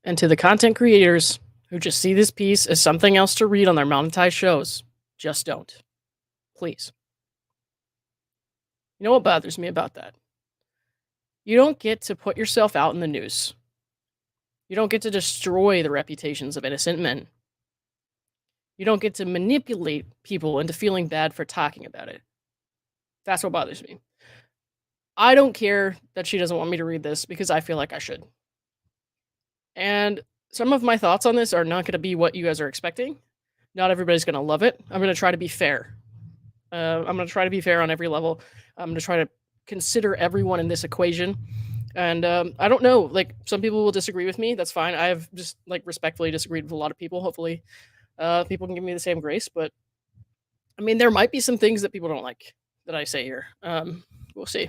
And to the content creators who just see this piece as something else to read on their monetized shows, just don't. Please. You know what bothers me about that? You don't get to put yourself out in the news. You don't get to destroy the reputations of innocent men. You don't get to manipulate people into feeling bad for talking about it. That's what bothers me. I don't care that she doesn't want me to read this because I feel like I should. And some of my thoughts on this are not going to be what you guys are expecting. Not everybody's going to love it. I'm going to try to be fair. I'm going to try to be fair on every level. I'm going to try to consider everyone in this equation. And I don't know, like, some people will disagree with me. That's fine. I have just, like, respectfully disagreed with a lot of people. Hopefully, people can give me the same grace. But, I mean, there might be some things that people don't like that I say here. We'll see.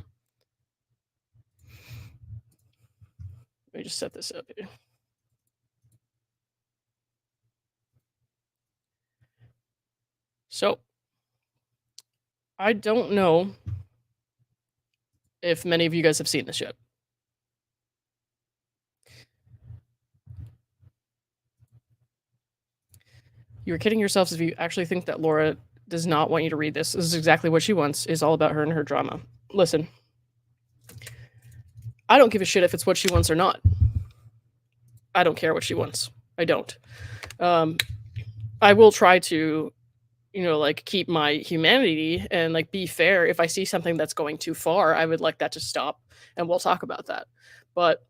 Let me just set this up here. So, I don't know if many of you guys have seen this yet. You're kidding yourselves if you actually think that Laura does not want you to read this. This is exactly what she wants. Is all about her and her drama. Listen, I don't give a shit if it's what she wants or not. I don't care what she wants. I don't. I will try to, like, keep my humanity and, like, be fair. If I see something that's going too far, I would like that to stop, and we'll talk about that. But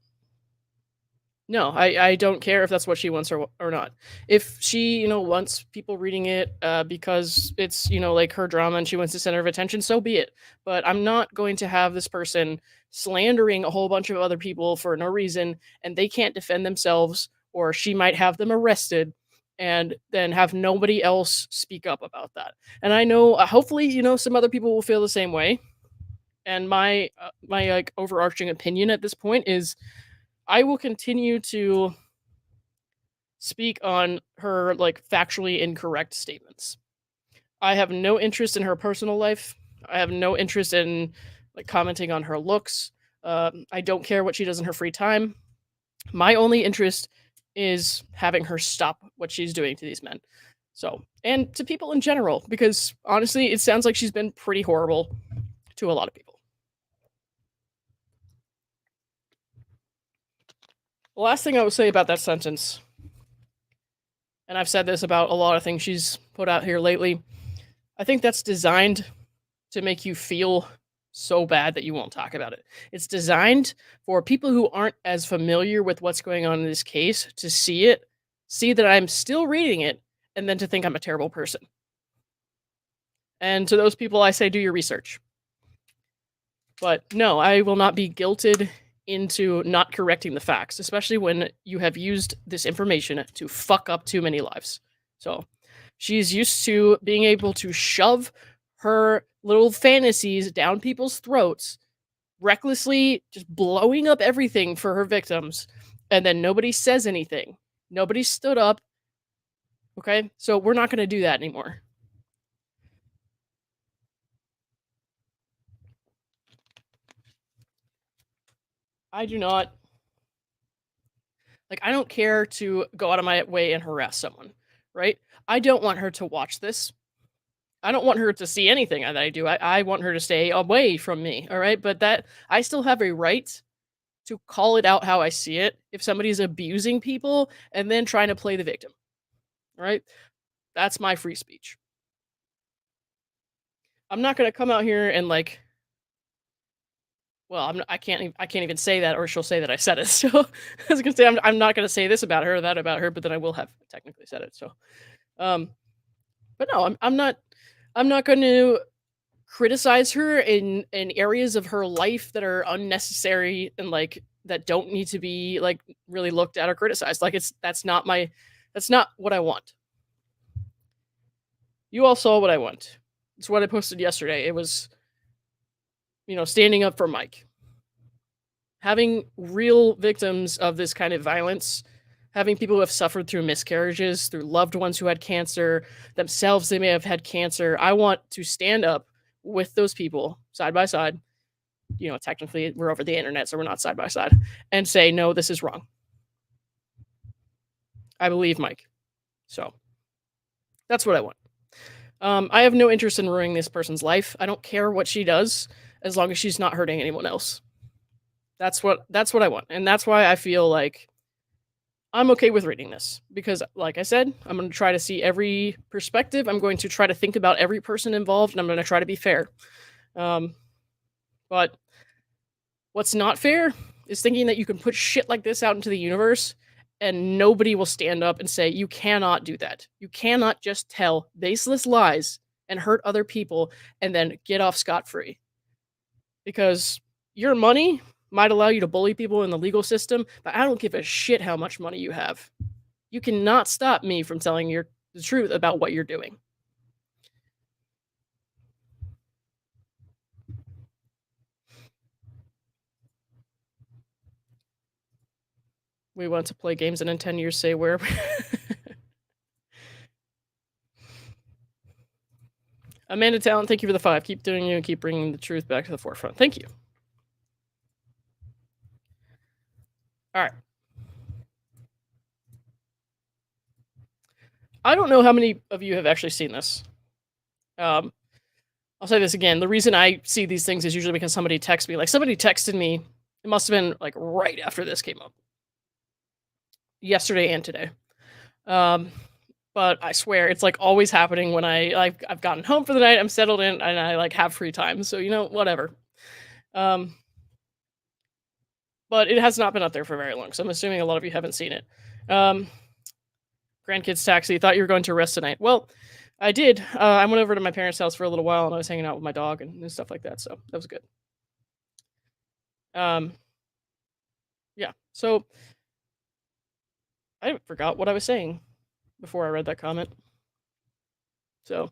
no, I don't care if that's what she wants or not. If she, wants people reading it because it's, like, her drama and she wants the center of attention, so be it. But I'm not going to have this person slandering a whole bunch of other people for no reason, and they can't defend themselves, or she might have them arrested, and then have nobody else speak up about that. And I know, hopefully, some other people will feel the same way. And my like, overarching opinion at this point is, I will continue to speak on her, like, factually incorrect statements. I have no interest in her personal life. I have no interest in, like, commenting on her looks. I don't care what she does in her free time. My only interest is having her stop what she's doing to these men. So, and to people in general, because honestly, it sounds like she's been pretty horrible to a lot of people. The last thing I would say about that sentence, and I've said this about a lot of things she's put out here lately, I think that's designed to make you feel so bad that you won't talk about it. It's designed for people who aren't as familiar with what's going on in this case to see it, see that I'm still reading it, and then to think I'm a terrible person. And to those people, I say, do your research. But no, I will not be guilted into not correcting the facts, especially when you have used this information to fuck up too many lives. So she's used to being able to shove her little fantasies down people's throats, recklessly just blowing up everything for her victims, and then nobody says anything. Nobody stood up. Okay? So we're not going to do that anymore. I do not, like, I don't care to go out of my way and harass someone, right? I don't want her to watch this. I don't want her to see anything that I do. I want her to stay away from me, all right? But that, I still have a right to call it out how I see it if somebody's abusing people and then trying to play the victim, all right? That's my free speech. I'm not going to come out here and, like, well, I can't even say that, or she'll say that I said it. So I was gonna say, I'm not gonna say this about her or that about her, but then I will have technically said it. So, but no, I'm not going to criticize her in areas of her life that are unnecessary and, like, that don't need to be, like, really looked at or criticized. Like, that's not what I want. You all saw what I want. It's what I posted yesterday. It was, standing up for Mike. Having real victims of this kind of violence, having people who have suffered through miscarriages, through loved ones who had cancer, themselves, they may have had cancer. I want to stand up with those people side by side. Technically we're over the internet, so we're not side by side, and say, no, this is wrong. I believe Mike. So that's what I want. I have no interest in ruining this person's life. I don't care what she does as long as she's not hurting anyone else. That's what I want. And that's why I feel like I'm okay with reading this because like I said, I'm going to try to see every perspective. I'm going to try to think about every person involved and I'm going to try to be fair. But what's not fair is thinking that you can put shit like this out into the universe and nobody will stand up and say, you cannot do that. You cannot just tell baseless lies and hurt other people and then get off scot-free. Because your money might allow you to bully people in the legal system, but I don't give a shit how much money you have. You cannot stop me from telling the truth about what you're doing. We want to play games and in 10 years say where. Amanda Talent, thank you for the 5. Keep doing you and keep bringing the truth back to the forefront. Thank you. All right. I don't know how many of you have actually seen this. I'll say this again. The reason I see these things is usually because somebody texts me. Like somebody texted me. It must have been like right after this came up. Yesterday and today. But I swear it's like always happening when I've gotten home for the night, I'm settled in, and I like have free time. So whatever. But it has not been up there for very long, so I'm assuming a lot of you haven't seen it. Grandkids Taxi, thought you were going to rest tonight. Well, I did. I went over to my parents' house for a little while, and I was hanging out with my dog and stuff like that, so that was good. Yeah, so I forgot what I was saying before I read that comment. So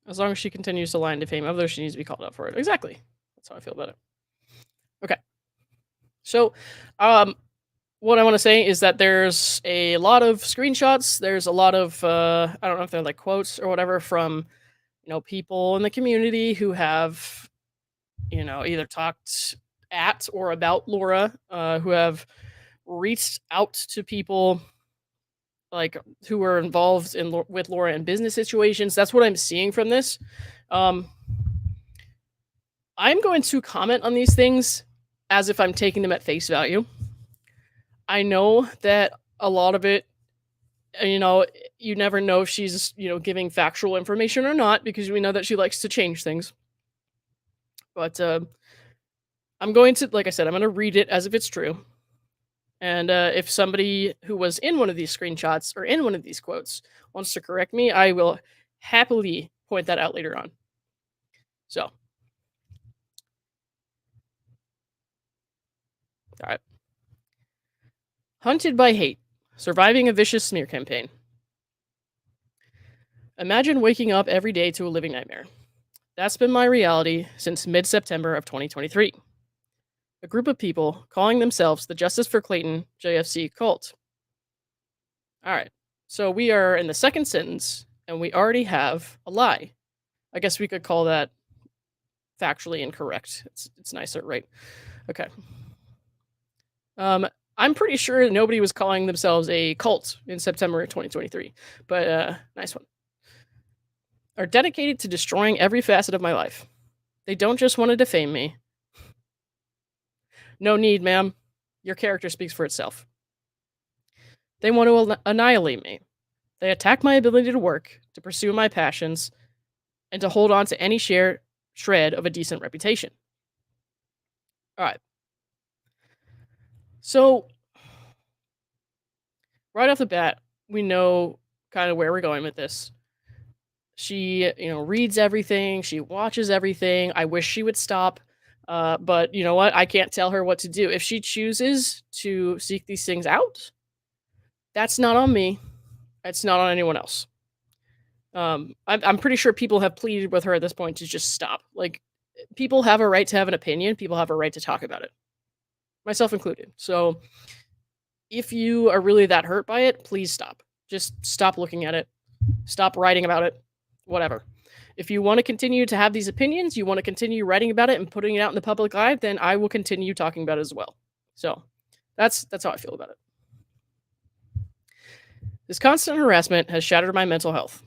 as long as she continues to lie and defame others, she needs to be called out for it. Exactly. That's how I feel about it. Okay. So, what I want to say is that there's a lot of screenshots. There's a lot of I don't know if they're like quotes or whatever from people in the community who have either talked at or about Laura, who have reached out to people like who were involved with Laura in business situations. That's what I'm seeing from this. I'm going to comment on these things as if I'm taking them at face value. I know that a lot of it, you never know if she's, giving factual information or not, because we know that she likes to change things. But I'm going to, like I said, I'm going to read it as if it's true. And if somebody who was in one of these screenshots or in one of these quotes wants to correct me, I will happily point that out later on. So, all right. Hunted by hate, surviving a vicious smear campaign. Imagine waking up every day to a living nightmare. That's been my reality since mid-September of 2023. A group of people calling themselves the Justice for Clayton JFC cult. All right, so we are in the second sentence, and we already have a lie. I guess we could call that factually incorrect. It's nicer, right? Okay. I'm pretty sure nobody was calling themselves a cult in September of 2023, but nice one. Are dedicated to destroying every facet of my life. They don't just want to defame me. No need, ma'am. Your character speaks for itself. They want to annihilate me. They attack my ability to work, to pursue my passions, and to hold on to any shred of a decent reputation. All right. So, right off the bat, we know kind of where we're going with this. She, reads everything. She watches everything. I wish she would stop. But you know what? I can't tell her what to do. If she chooses to seek these things out, that's not on me. It's not on anyone else. I'm pretty sure people have pleaded with her at this point to just stop. Like, people have a right to have an opinion. People have a right to talk about it, myself included. So, if you are really that hurt by it, please stop. Just stop looking at it. Stop writing about it. Whatever. If you want to continue to have these opinions, you want to continue writing about it and putting it out in the public eye, then I will continue talking about it as well. So that's how I feel about it. This constant harassment has shattered my mental health.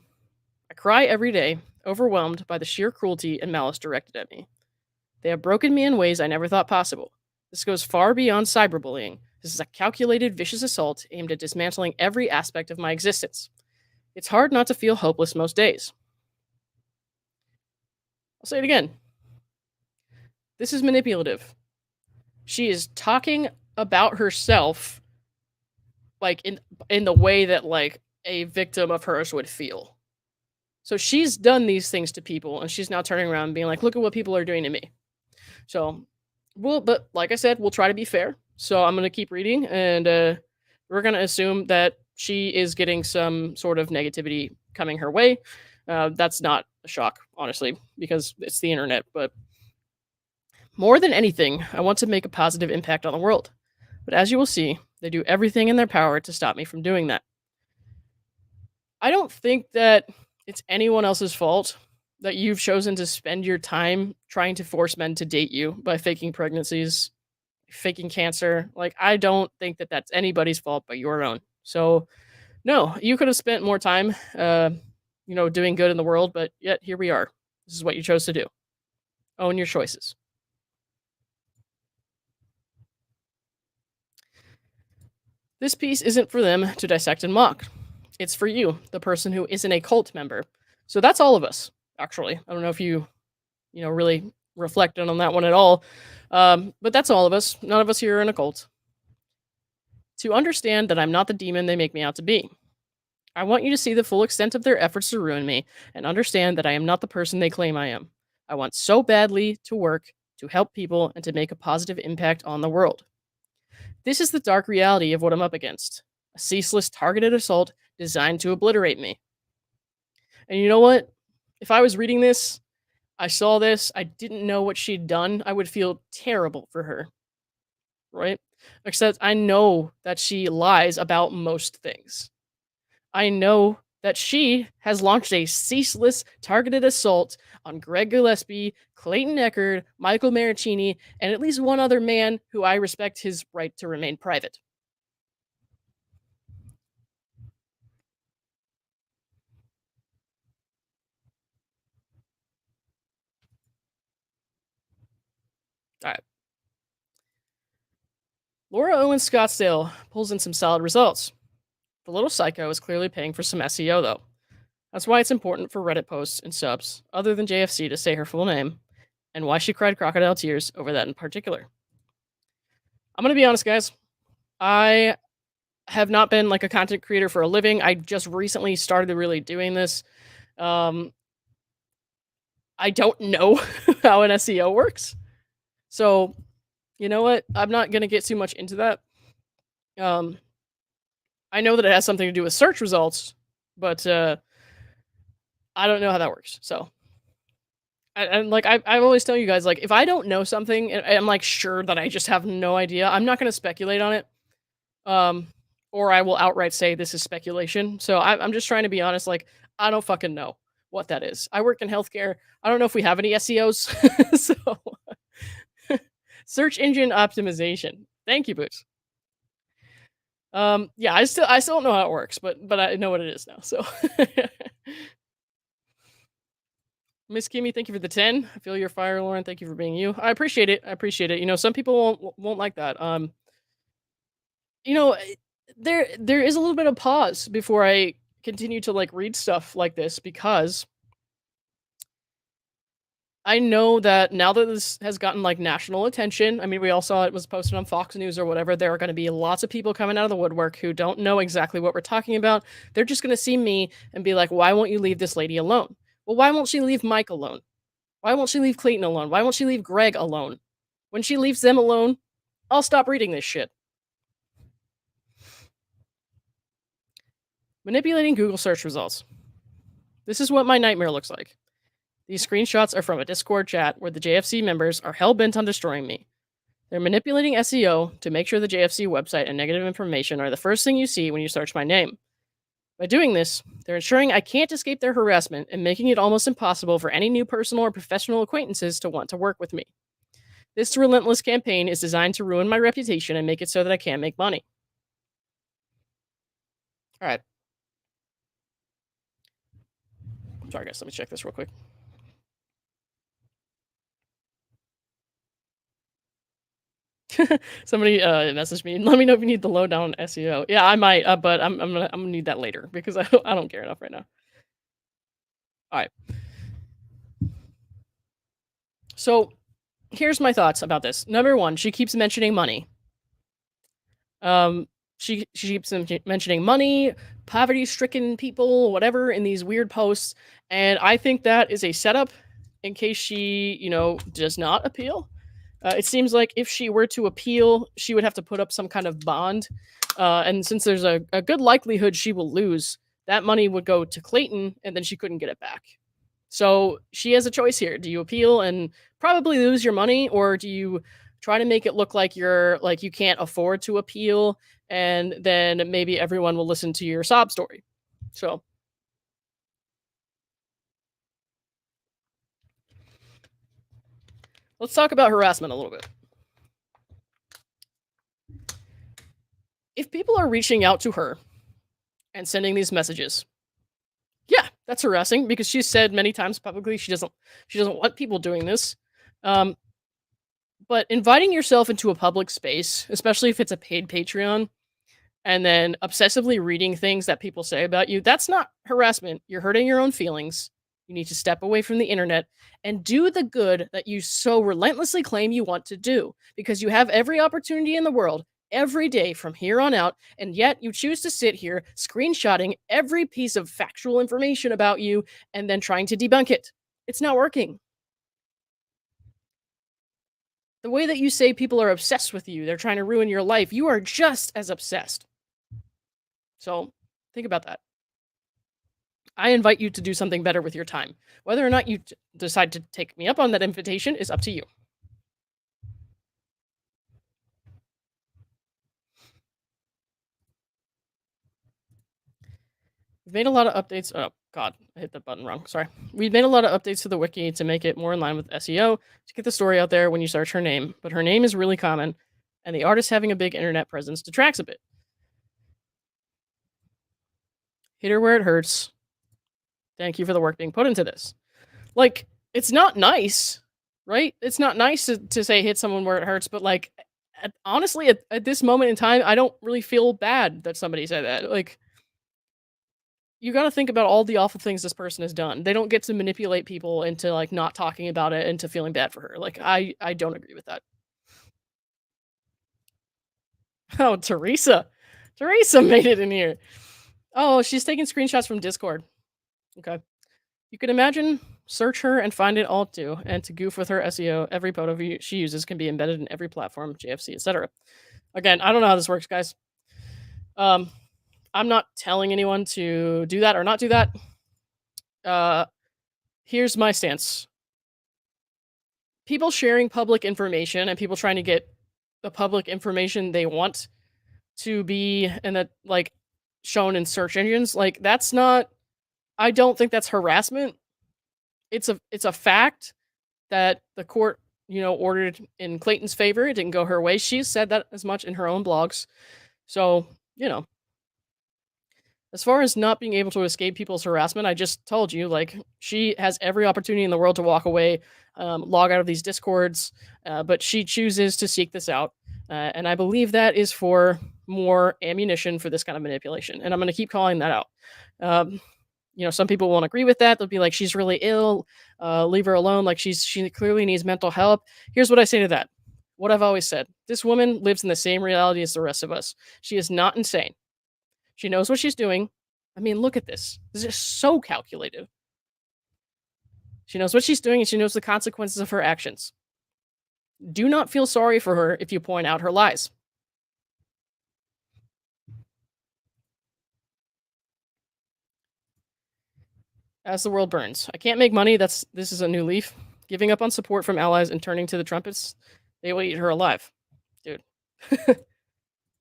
I cry every day, overwhelmed by the sheer cruelty and malice directed at me. They have broken me in ways I never thought possible. This goes far beyond cyberbullying. This is a calculated, vicious assault aimed at dismantling every aspect of my existence. It's hard not to feel hopeless most days. I'll say it again. This is manipulative. She is talking about herself like in the way that like a victim of hers would feel. So she's done these things to people and she's now turning around and being like, look at what people are doing to me. So but like I said, we'll try to be fair. So I'm going to keep reading and we're going to assume that she is getting some sort of negativity coming her way. That's not a shock, honestly, because it's the internet. But more than anything, I want to make a positive impact on the world. But as you will see, they do everything in their power to stop me from doing that. I don't think that it's anyone else's fault that you've chosen to spend your time trying to force men to date you by faking pregnancies, faking cancer. Like, I don't think that that's anybody's fault but your own. So, no, you could have spent more time, doing good in the world, but yet here we are. This is what you chose to do. Own your choices. This piece isn't for them to dissect and mock. It's for you, the person who isn't a cult member. So that's all of us, actually. I don't know if you really reflected on that one at all. But that's all of us. None of us here are in a cult. To understand that I'm not the demon they make me out to be. I want you to see the full extent of their efforts to ruin me and understand that I am not the person they claim I am. I want so badly to work, to help people, and to make a positive impact on the world. This is the dark reality of what I'm up against. A ceaseless targeted assault designed to obliterate me. And you know what? If I was reading this, I saw this, I didn't know what she'd done, I would feel terrible for her. Right? Except I know that she lies about most things. I know that she has launched a ceaseless targeted assault on Greg Gillespie, Clayton Echard, Michael Maricini, and at least one other man who I respect his right to remain private. All right. Laura Owens Scottsdale pulls in some solid results. The little psycho is clearly paying for some SEO, though. That's why it's important for Reddit posts and subs, other than JFC, to say her full name, and why she cried crocodile tears over that in particular. I'm going to be honest, guys. I have not been like a content creator for a living. I just recently started really doing this. I don't know how an SEO works. So, you know what? I'm not going to get too much into that. I know that it has something to do with search results, but I don't know how that works. So, and like I always tell you guys, like if I don't know something and I'm like sure that I just have no idea, I'm not going to speculate on it. Or I will outright say this is speculation. So I'm just trying to be honest. Like I don't fucking know what that is. I work in healthcare. I don't know if we have any SEOs. So search engine optimization. Thank you, Boots. Yeah, I still don't know how it works, but I know what it is now. So Miss Kimmy, thank you for the 10. I feel your fire, Lauren. Thank you for being you. I appreciate it. You know, some people won't like that. You know, there is a little bit of pause before I continue to like read stuff like this because I know that now that this has gotten like national attention, I mean, we all saw it was posted on Fox News or whatever. There are going to be lots of people coming out of the woodwork who don't know exactly what we're talking about. They're just going to see me and be like, why won't you leave this lady alone? Well, why won't she leave Mike alone? Why won't she leave Clayton alone? Why won't she leave Greg alone? When she leaves them alone, I'll stop reading this shit. Manipulating Google search results. This is what my nightmare looks like. These screenshots are from a Discord chat where the JFC members are hell-bent on destroying me. They're manipulating SEO to make sure the JFC website and negative information are the first thing you see when you search my name. By doing this, they're ensuring I can't escape their harassment and making it almost impossible for any new personal or professional acquaintances to want to work with me. This relentless campaign is designed to ruin my reputation and make it so that I can't make money. All right. Sorry, guys. Let me check this real quick. Somebody messaged me. Let me know if you need the lowdown on SEO. Yeah, I might, but I'm gonna need that later because I don't care enough right now. All right. So here's my thoughts about this. Number one, she keeps mentioning money. Um, she keeps mentioning money, poverty-stricken people, whatever, in these weird posts, and I think that is a setup in case she, does not appeal. It seems like if she were to appeal, she would have to put up some kind of bond, and since there's a good likelihood she will lose, that money would go to Clayton, and then she couldn't get it back. So she has a choice here. Do you appeal and probably lose your money, or do you try to make it look like you can't afford to appeal, and then maybe everyone will listen to your sob story? So let's talk about harassment a little bit. If people are reaching out to her and sending these messages, yeah, that's harassing because she's said many times publicly she doesn't want people doing this. Um, but inviting yourself into a public space, especially if it's a paid Patreon, and then obsessively reading things that people say about you, that's not harassment. You're hurting your own feelings. You need to step away from the internet and do the good that you so relentlessly claim you want to do because you have every opportunity in the world every day from here on out, and yet you choose to sit here screenshotting every piece of factual information about you and then trying to debunk it. It's not working. The way that you say people are obsessed with you, they're trying to ruin your life, you are just as obsessed. So think about that. I invite you to do something better with your time. Whether or not you decide to take me up on that invitation is up to you. We've made a lot of updates. Oh, God, I hit the button wrong. Sorry. We've made a lot of updates to the wiki to make it more in line with SEO to get the story out there when you search her name. But her name is really common, and the artist having a big internet presence detracts a bit. Hit her where it hurts. Thank you for the work being put into this. Like, it's not nice, right? It's not nice to say hit someone where it hurts, but like, honestly, at this moment in time, I don't really feel bad that somebody said that. Like, you got to think about all the awful things this person has done. They don't get to manipulate people into like not talking about it and to feeling bad for her. Like, I don't agree with that. Oh, Teresa made it in here. Oh, she's taking screenshots from Discord. Okay. You can imagine, search her and find it all too. And to goof with her SEO, every photo she uses can be embedded in every platform, JFC, etc. Again, I don't know how this works, guys. I'm not telling anyone to do that or not do that. Here's my stance. People sharing public information and people trying to get the public information they want to be and that like shown in search engines, like that's not, I don't think that's harassment. It's a fact that the court, ordered in Clayton's favor. It didn't go her way. She's said that as much in her own blogs. So, as far as not being able to escape people's harassment, I just told you, like, she has every opportunity in the world to walk away, log out of these discords, but she chooses to seek this out. And I believe that is for more ammunition for this kind of manipulation. And I'm going to keep calling that out. Some people won't agree with that. They'll be like, she's really ill. Leave her alone. Like she clearly needs mental help. Here's what I say to that. What I've always said. This woman lives in the same reality as the rest of us. She is not insane. She knows what she's doing. I mean, look at this. This is so calculated. She knows what she's doing and she knows the consequences of her actions. Do not feel sorry for her if you point out her lies. As the world burns. I can't make money. This is a new leaf. Giving up on support from allies and turning to the trumpets. They will eat her alive. Dude.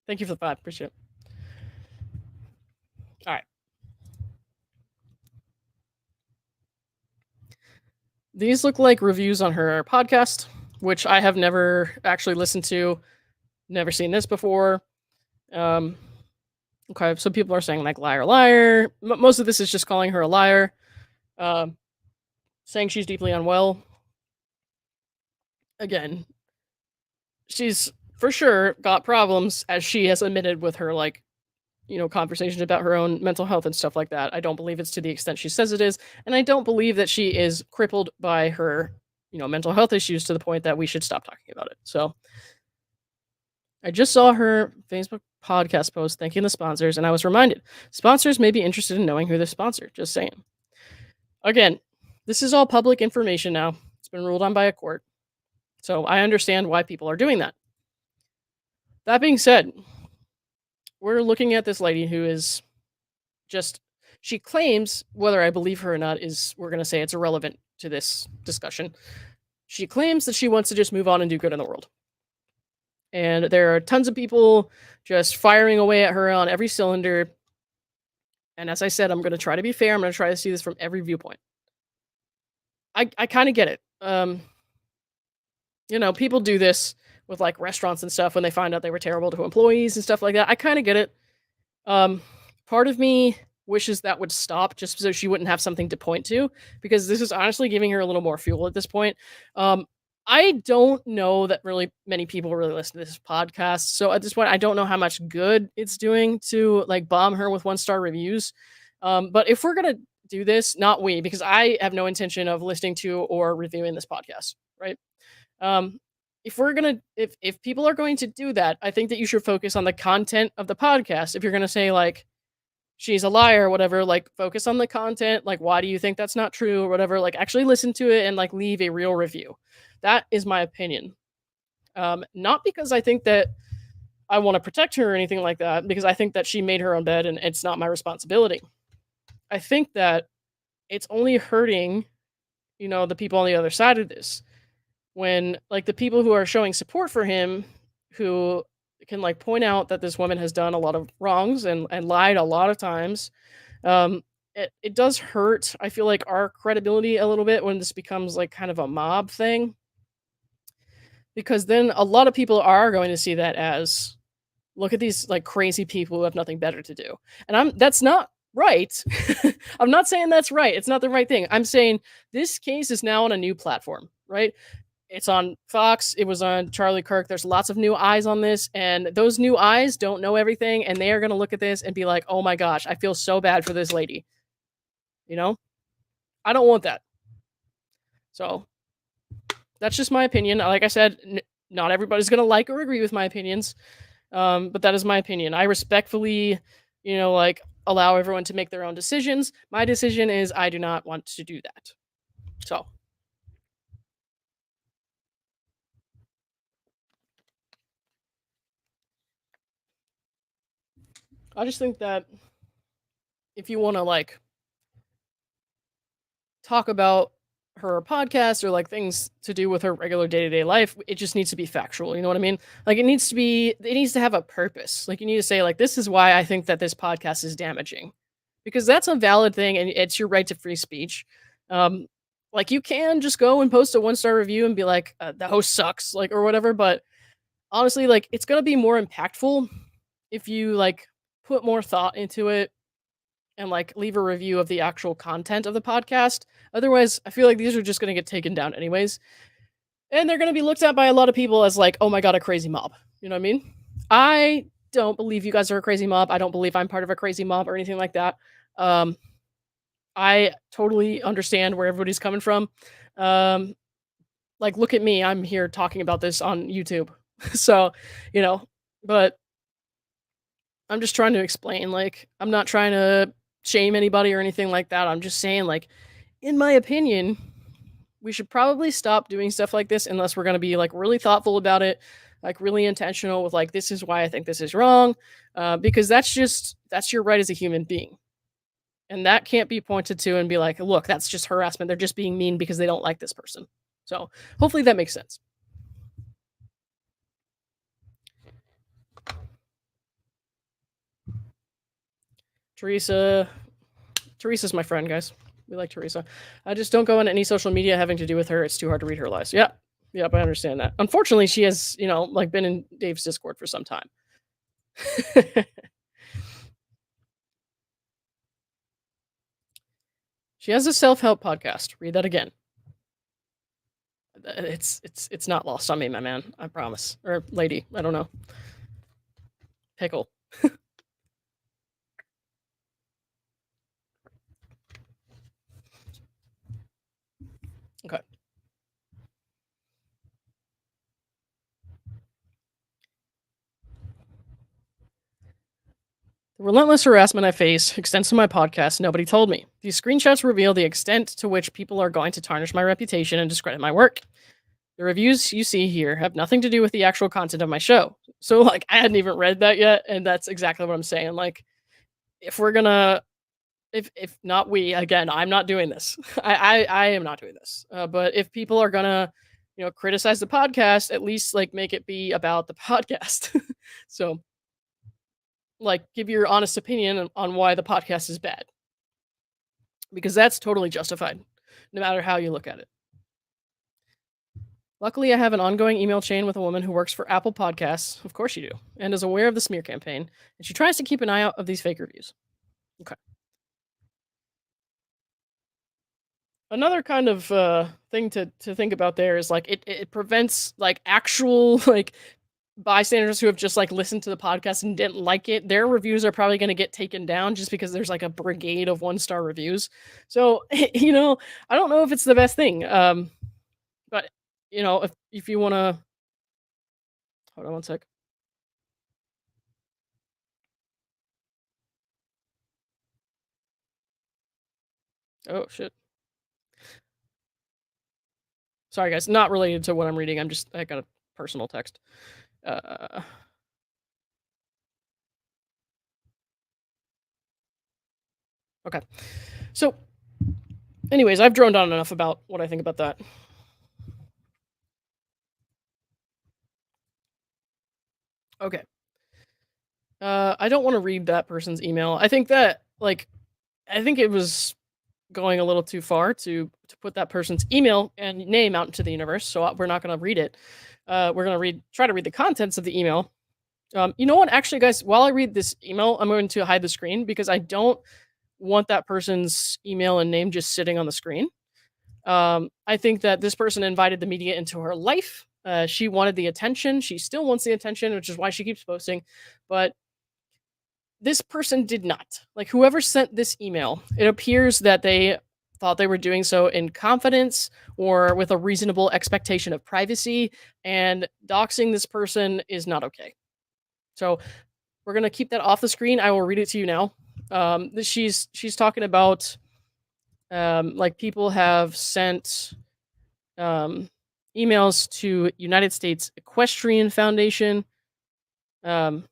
Thank you for the 5. Appreciate it. All right. These look like reviews on her podcast, which I have never actually listened to, never seen this before. Um, okay, so people are saying like liar, liar. Most of this is just calling her a liar, um, saying she's deeply unwell. Again, she's for sure got problems, as she has admitted with her like conversations about her own mental health and stuff like that. I don't believe it's to the extent she says it is, and I don't believe that she is crippled by her mental health issues to the point that we should stop talking about it. So I just saw her Facebook podcast post thanking the sponsors, and I was reminded sponsors may be interested in knowing who they sponsor. Just saying. Again, this is all public information now. It's been ruled on by a court. So I understand why people are doing that. That being said, we're looking at this lady who is just, she claims, whether I believe her or not is, we're going to say it's irrelevant to this discussion. She claims that she wants to just move on and do good in the world. And there are tons of people just firing away at her on every cylinder. And as I said, I'm going to try to be fair. I'm going to try to see this from every viewpoint. I kind of get it. People do this with like restaurants and stuff when they find out they were terrible to employees and stuff like that. I kind of get it. Part of me wishes that would stop just so she wouldn't have something to point to, because this is honestly giving her a little more fuel at this point. I don't know that really many people really listen to this podcast. So at this point, I don't know how much good it's doing to like bomb her with 1-star reviews. But if we're going to do this, not we, because I have no intention of listening to or reviewing this podcast, right? If we're gonna, if people are going to do that, I think that you should focus on the content of the podcast. If you're gonna say like she's a liar or whatever, like focus on the content. Like, why do you think that's not true or whatever? Like, actually listen to it and like leave a real review. That is my opinion. Not because I think that I want to protect her or anything like that, because I think that she made her own bed and it's not my responsibility. I think that it's only hurting, the people on the other side of this, when like the people who are showing support for him, who can like point out that this woman has done a lot of wrongs and lied a lot of times. It does hurt, I feel like, our credibility a little bit when this becomes like kind of a mob thing, because then a lot of people are going to see that as, look at these like crazy people who have nothing better to do. And that's not right. I'm not saying that's right. It's not the right thing. I'm saying this case is now on a new platform, right? It's on Fox. It was on Charlie Kirk. There's lots of new eyes on this, and those new eyes don't know everything, and they are going to look at this and be like, "Oh my gosh, I feel so bad for this lady." I don't want that. So that's just my opinion. Like I said, not everybody's going to like or agree with my opinions, but that is my opinion. I respectfully, like allow everyone to make their own decisions. My decision is I do not want to do that. So. I just think that if you want to like talk about her podcast or like things to do with her regular day-to-day life, it just needs to be factual. You know what I mean? Like it needs to have a purpose. Like you need to say like, this is why I think that this podcast is damaging, because that's a valid thing and it's your right to free speech. Um, like you can just go and post a 1-star review and be like, the host sucks, like, or whatever. But honestly, like it's going to be more impactful if you like put more thought into it and like leave a review of the actual content of the podcast. Otherwise, I feel like these are just going to get taken down anyways. And they're going to be looked at by a lot of people as like, oh my God, a crazy mob. You know what I mean? I don't believe you guys are a crazy mob. I don't believe I'm part of a crazy mob or anything like that. I totally understand where everybody's coming from. Like, look at me. I'm here talking about this on YouTube. So, but I'm just trying to explain, like, I'm not trying to shame anybody or anything like that. I'm just saying, like, in my opinion, we should probably stop doing stuff like this unless we're going to be like really thoughtful about it, like really intentional with like, this is why I think this is wrong. Because that's your right as a human being. And that can't be pointed to and be like, look, that's just harassment. They're just being mean because they don't like this person. So hopefully that makes sense. Teresa's my friend, guys. We like Teresa. I just don't go on any social media having to do with her. It's too hard to read her lies. Yeah. Yep, I understand that. Unfortunately, she has, like been in Dave's Discord for some time. She has a self-help podcast. Read that again. It's not lost on me, my man. I promise. Or lady. I don't know. Pickle. Okay. The relentless harassment I face extends to my podcast. Nobody told me. These screenshots reveal the extent to which people are going to tarnish my reputation and discredit my work. The reviews you see here have nothing to do with the actual content of my show. So, like, I hadn't even read that yet, and that's exactly what I'm saying. Like, if we're gonna, if not we, again, I'm not doing this. I am not doing this. But if people are gonna, criticize the podcast, at least like make it be about the podcast. So, like, give your honest opinion on why the podcast is bad, because that's totally justified, no matter how you look at it. Luckily, I have an ongoing email chain with a woman who works for Apple Podcasts. Of course you do, and is aware of the smear campaign, and she tries to keep an eye out of these fake reviews. Okay. Another kind of thing to think about there is like it prevents like actual like bystanders who have just like listened to the podcast and didn't like it. Their reviews are probably going to get taken down just because there's like a brigade of 1-star reviews. So I don't know if it's the best thing. But if you want to hold on one sec. Oh shit. Sorry guys, not related to what I'm reading. I got a personal text. Uh okay. So anyways, I've droned on enough about what I think about that. Okay. I don't want to read that person's email. I think it was going a little too far to put that person's email and name out into the universe. So we're not going to read it. We're going to try to read the contents of the email. You know what? Actually, guys, while I read this email, I'm going to hide the screen because I don't want that person's email and name just sitting on the screen. I think that this person invited the media into her life. She wanted the attention. She still wants the attention, which is why she keeps posting. But this person did not. Like, whoever sent this email, it appears that they thought they were doing so in confidence or with a reasonable expectation of privacy, and doxing this person is not okay. So we're gonna keep that off the screen. I will read it to you now. She's talking about like people have sent emails to United States Equestrian Foundation, and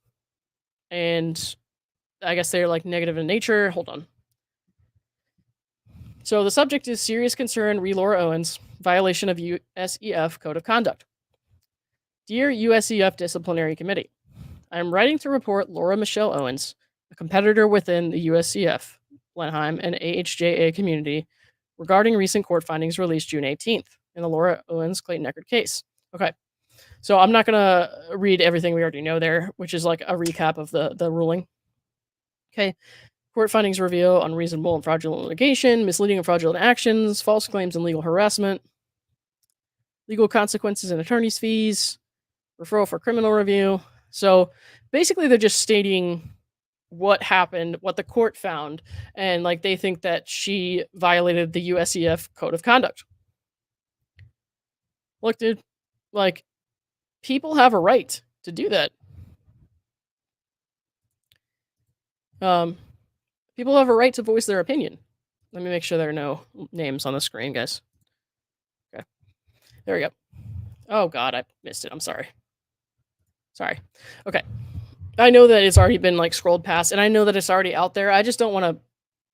I guess they're like negative in nature. Hold on. So the subject is serious concern, re Laura Owens, violation of USEF Code of Conduct. Dear USEF Disciplinary Committee, I am writing to report Laura Michelle Owens, a competitor within the USCF, Blenheim, and AHJA community, regarding recent court findings released June 18th in the Laura Owens Clayton Echard case. Okay, so I'm not going to read everything we already know there, which is like a recap of the ruling. Okay, court findings reveal unreasonable and fraudulent litigation, misleading and fraudulent actions, false claims and legal harassment, legal consequences and attorney's fees, referral for criminal review. So basically, they're just stating what happened, what the court found, and like they think that she violated the USEF Code of Conduct. Look, dude, like people have a right to do that. People have a right to voice their opinion. Let me make sure there are no names on the screen, guys. Okay, there we go. Oh God, I missed it. I'm sorry. Sorry. Okay. I know that it's already been like scrolled past, and I know that it's already out there. I just don't want to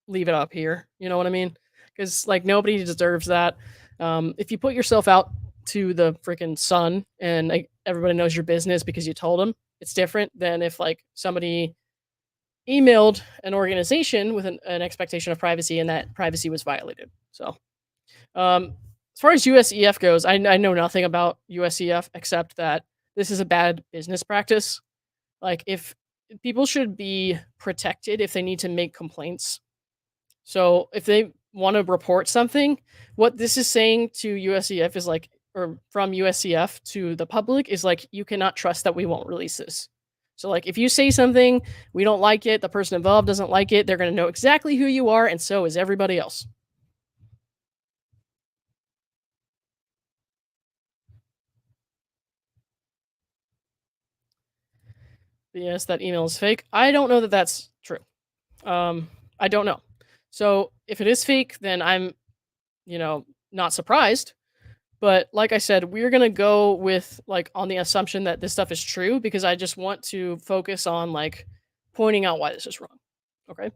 leave it up here. You know what I mean? Because like nobody deserves that. If you put yourself out to the freaking sun and like everybody knows your business because you told them, it's different than if like somebody emailed an organization with an expectation of privacy, and that privacy was violated. So, as far as USEF goes, I know nothing about USEF except that this is a bad business practice. Like, if people should be protected if they need to make complaints. So, if they want to report something, what this is saying to USEF is like, or from USCF to the public is like, you cannot trust that we won't release this. So, like, if you say something, we don't like it, the person involved doesn't like it, they're going to know exactly who you are, and so is everybody else. But yes, that email is fake. I don't know that that's true. I don't know. So, if it is fake, then I'm, not surprised. But like I said, we're gonna go with like on the assumption that this stuff is true because I just want to focus on like pointing out why this is wrong. Okay.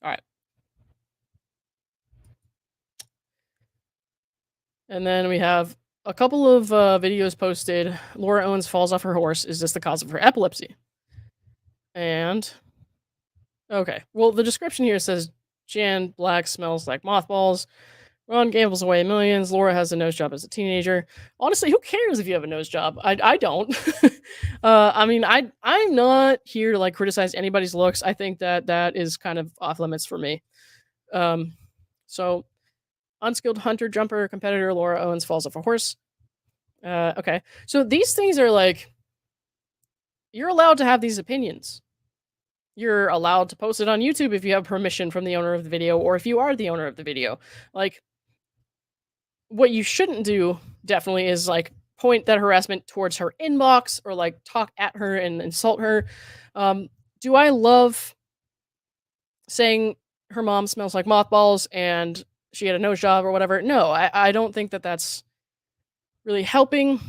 All right. And then we have a couple of videos posted. Laura Owens falls off her horse. Is this the cause of her epilepsy? And okay. Well, the description here says Jan Black smells like mothballs. Ron gambles away millions. Laura has a nose job as a teenager. Honestly, who cares if you have a nose job? I don't. I mean, I'm not here to like criticize anybody's looks. I think that that is kind of off limits for me. Um, so unskilled hunter jumper competitor Laura Owens falls off a horse. Okay, so these things are like you're allowed to have these opinions. You're allowed to post it on YouTube if you have permission from the owner of the video, or if you are the owner of the video. Like, what you shouldn't do definitely is like point that harassment towards her inbox or like talk at her and insult her. Do I love saying her mom smells like mothballs and she had a nose job or whatever? No, I don't think that that's really helping.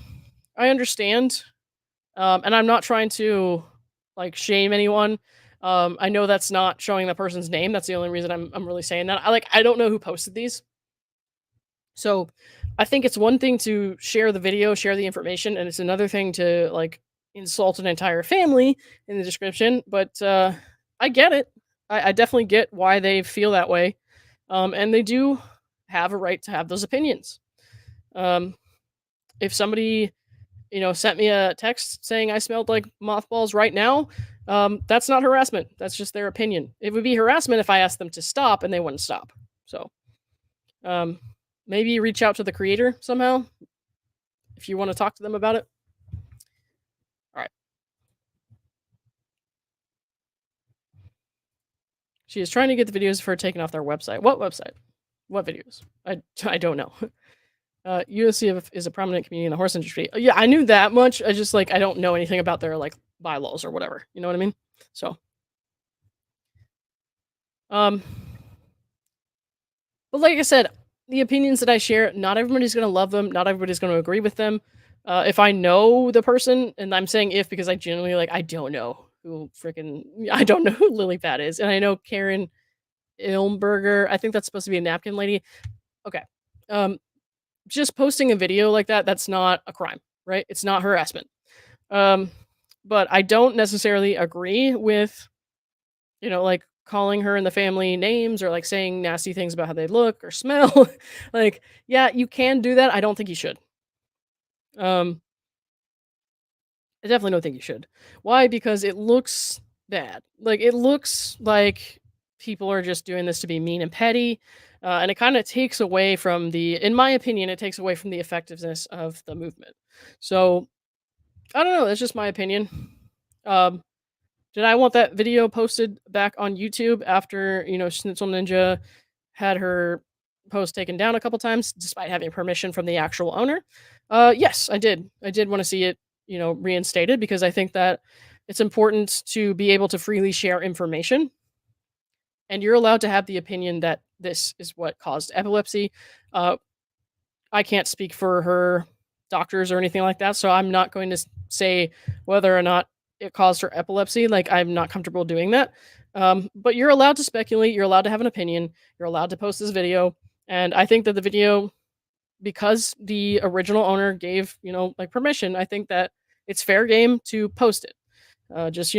I understand. And I'm not trying to like shame anyone. I know that's not showing the person's name. That's the only reason I'm really saying that. I don't know who posted these. So I think it's one thing to share the video, share the information, and it's another thing to like insult an entire family in the description. But I get it. I definitely get why they feel that way. And they do have a right to have those opinions. Um, if somebody, sent me a text saying I smelled like mothballs right now, that's not harassment. That's just their opinion. It would be harassment if I asked them to stop and they wouldn't stop. So um, maybe reach out to the creator somehow if you want to talk to them about it. All right. She is trying to get the videos of her taken off their website. What website? What videos? I don't know. USC is a prominent community in the horse industry. Yeah, I knew that much. I just like I don't know anything about their like bylaws or whatever. You know what I mean? So, um, but like I said, the opinions that I share, not everybody's gonna love them. Not everybody's gonna agree with them. If I know the person, and I'm saying if because I genuinely like I don't know who freaking I don't know who Lily Pad is, and I know Karen Ilmberger. I think that's supposed to be a napkin lady. Okay. Um, just posting a video like that, that's not a crime, right? It's not harassment. Um, but I don't necessarily agree with, like calling her and the family names or like saying nasty things about how they look or smell. Like, yeah, you can do that. I don't think you should. Um, I definitely don't think you should. Why? Because it looks bad. Like it looks like people are just doing this to be mean and petty. And it kind of takes away from in my opinion, it takes away from the effectiveness of the movement. So I don't know. That's just my opinion. Um, did I want that video posted back on YouTube after, Schnitzel Ninja had her post taken down a couple times despite having permission from the actual owner? Yes, I did. I did want to see it, reinstated because I think that it's important to be able to freely share information. And you're allowed to have the opinion that this is what caused epilepsy. Uh, I can't speak for her doctors or anything like that, so I'm not going to say whether or not it caused her epilepsy. Like, I'm not comfortable doing that. But you're allowed to speculate. You're allowed to have an opinion. You're allowed to post this video. And I think that the video because the original owner gave, like, permission, I think that it's fair game to post it. Just,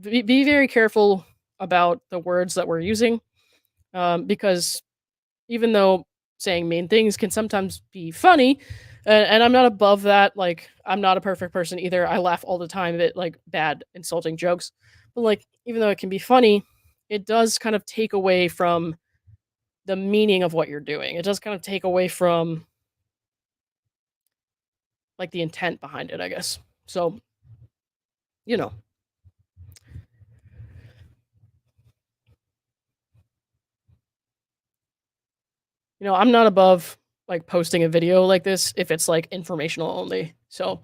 be very careful about the words that we're using, because even though saying mean things can sometimes be funny, and I'm not above that. Like, I'm not a perfect person either. I laugh all the time at, like, bad insulting jokes, but, like, even though it can be funny, it does kind of take away from the meaning of what you're doing. It does kind of take away from, like, the intent behind it, I guess. So, you know, I'm not above, like, posting a video like this if it's, like, informational only. So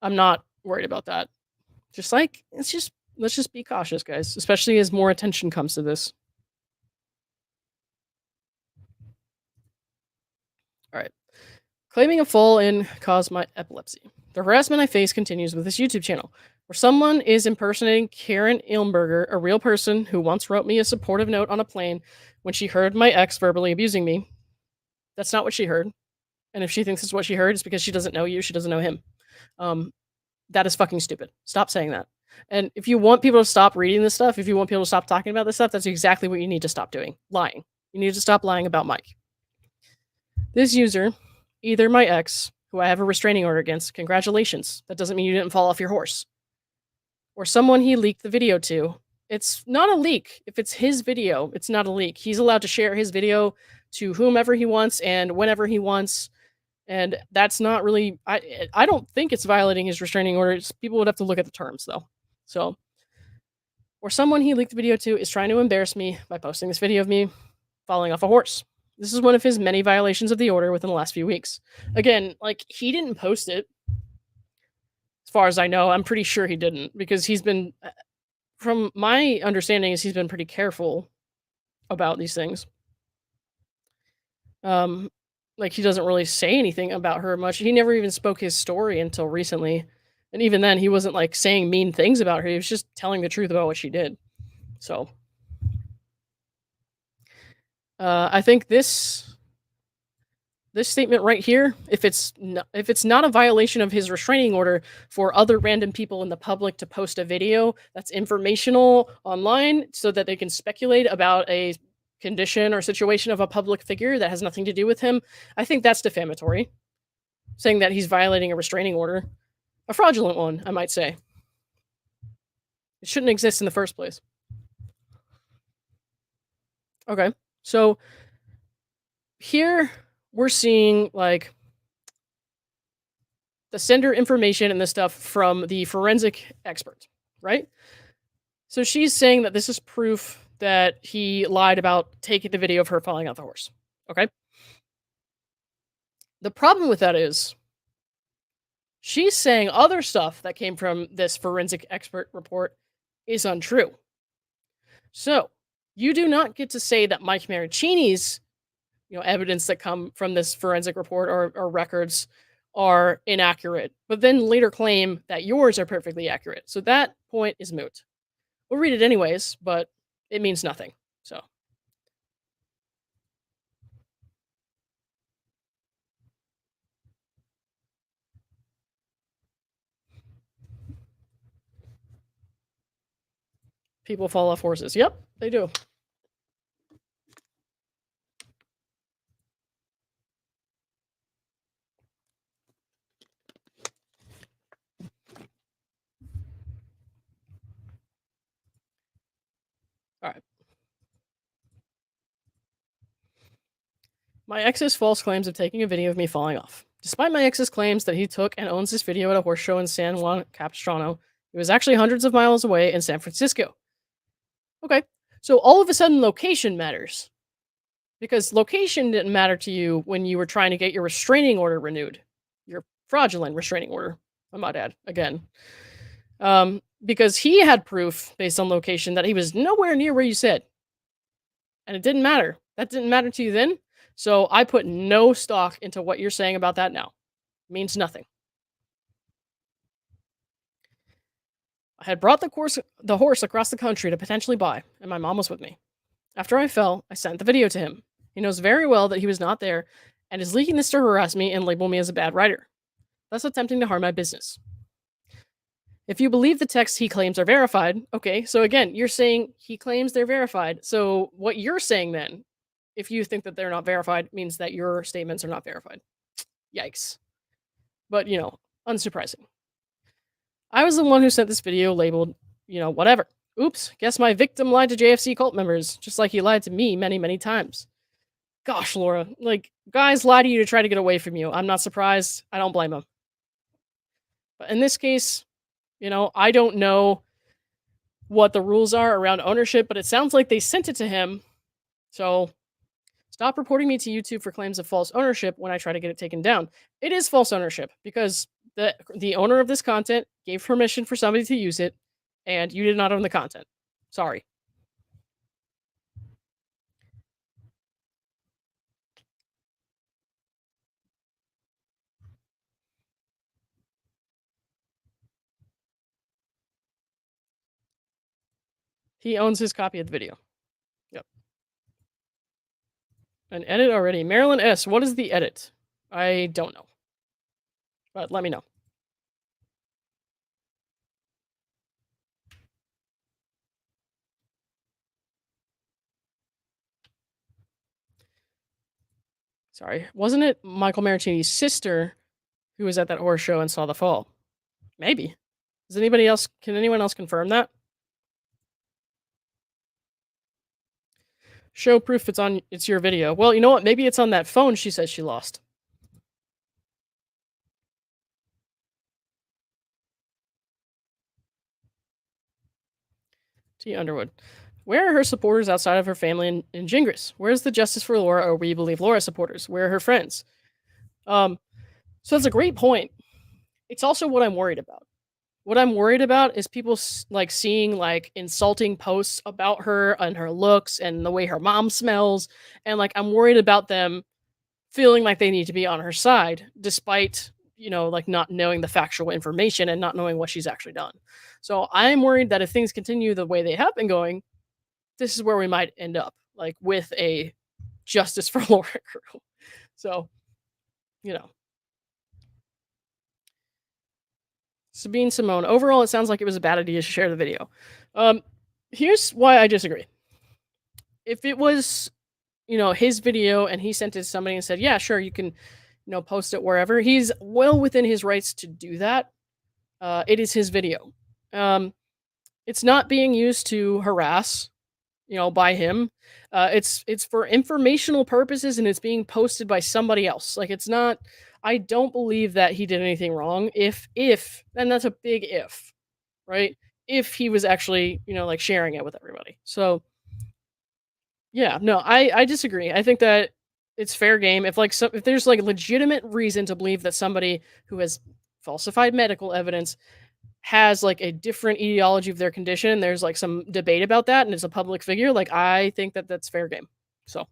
I'm not worried about that. Just, like, let's just be cautious, guys, especially as more attention comes to this. All right. Claiming a fall in caused my epilepsy. The harassment I face continues with this YouTube channel, where someone is impersonating Karen Ilmberger, a real person who once wrote me a supportive note on a plane when she heard my ex verbally abusing me. That's not what she heard. And if she thinks it's what she heard, it's because she doesn't know you, she doesn't know him. Um, that is fucking stupid. Stop saying that. And if you want people to stop reading this stuff, if you want people to stop talking about this stuff, that's exactly what you need to stop doing. Lying. You need to stop lying about Mike. This user, either my ex, who I have a restraining order against, congratulations. That doesn't mean you didn't fall off your horse. Or someone he leaked the video to. It's not a leak. If it's his video, it's not a leak. He's allowed to share his video to whomever he wants and whenever he wants. And that's not really, I don't think it's violating his restraining orders. People would have to look at the terms, though. So, or someone he leaked the video to is trying to embarrass me by posting this video of me falling off a horse. This is one of his many violations of the order within the last few weeks. Again, like, he didn't post it. As far as I know, I'm pretty sure he didn't, because he's been, from my understanding, is he's been pretty careful about these things. Like, he doesn't really say anything about her much. He never even spoke his story until recently. And even then, he wasn't, like, saying mean things about her. He was just telling the truth about what she did. So, I think this statement right here, if it's not a violation of his restraining order for other random people in the public to post a video that's informational online so that they can speculate about a condition or situation of a public figure that has nothing to do with him, I think that's defamatory. Saying that he's violating a restraining order, a fraudulent one, I might say. It shouldn't exist in the first place. Okay, so here we're seeing, like, the sender information and this stuff from the forensic expert, right? So she's saying that this is proof that he lied about taking the video of her falling off the horse. Okay. The problem with that is she's saying other stuff that came from this forensic expert report is untrue. So you do not get to say that Mike Maricini's evidence that come from this forensic report or records are inaccurate, but then later claim that yours are perfectly accurate. So that point is moot. We'll read it anyways, but it means nothing. So people fall off horses. Yep, they do. All right. My ex's false claims of taking a video of me falling off. Despite my ex's claims that he took and owns this video at a horse show in San Juan Capistrano, it was actually hundreds of miles away in San Francisco. Okay, so all of a sudden location matters. Because location didn't matter to you when you were trying to get your restraining order renewed. Your fraudulent restraining order, I might add, again. Because he had proof based on location that he was nowhere near where you said. And it didn't matter. That didn't matter to you then. So I put no stock into what you're saying about that now. It means nothing. I had brought the horse across the country to potentially buy, and my mom was with me. After I fell, I sent the video to him. He knows very well that he was not there, and is leaking this to harass me and label me as a bad writer, thus attempting to harm my business. If you believe the texts he claims are verified, okay, so again, you're saying he claims they're verified. So what you're saying then, if you think that they're not verified, means that your statements are not verified. Yikes. But, unsurprising. I was the one who sent this video labeled, whatever. Oops, guess my victim lied to JFC cult members, just like he lied to me many, many times. Gosh, Laura, guys lie to you to try to get away from you. I'm not surprised. I don't blame them. But in this case, I don't know what the rules are around ownership, but it sounds like they sent it to him. So stop reporting me to YouTube for claims of false ownership when I try to get it taken down. It is false ownership because the owner of this content gave permission for somebody to use it, and you did not own the content. Sorry. He owns his copy of the video. Yep. An edit already. Marilyn S., what is the edit? I don't know. But let me know. Sorry. Wasn't it Michael Maricini's sister who was at that horror show and saw the fall? Maybe. Can anyone else confirm that? Show proof it's your video. Well, you know what? Maybe it's on that phone she says she lost. T. Underwood. Where are her supporters outside of her family in Gingras? Where's the Justice for Laura or We Believe Laura supporters? Where are her friends? So that's a great point. It's also what I'm worried about. What I'm worried about is people seeing insulting posts about her and her looks and the way her mom smells, and I'm worried about them feeling like they need to be on her side despite not knowing the factual information and not knowing what she's actually done. So I'm worried that if things continue the way they have been going, this is where we might end up, with a Justice for Laura crew. So, Sabine Simone. Overall, it sounds like it was a bad idea to share the video. Here's why I disagree. If it was, his video and he sent it to somebody and said, yeah, sure, you can, post it wherever, he's well within his rights to do that. It is his video. It's not being used to harass, by him. It's for informational purposes and it's being posted by somebody else. It's not, I don't believe that he did anything wrong. If, and that's a big if, right? If he was actually, sharing it with everybody. So, yeah, no, I disagree. I think that it's fair game. If there's legitimate reason to believe that somebody who has falsified medical evidence has a different etiology of their condition, there's some debate about that, and it's a public figure. I think that that's fair game. So.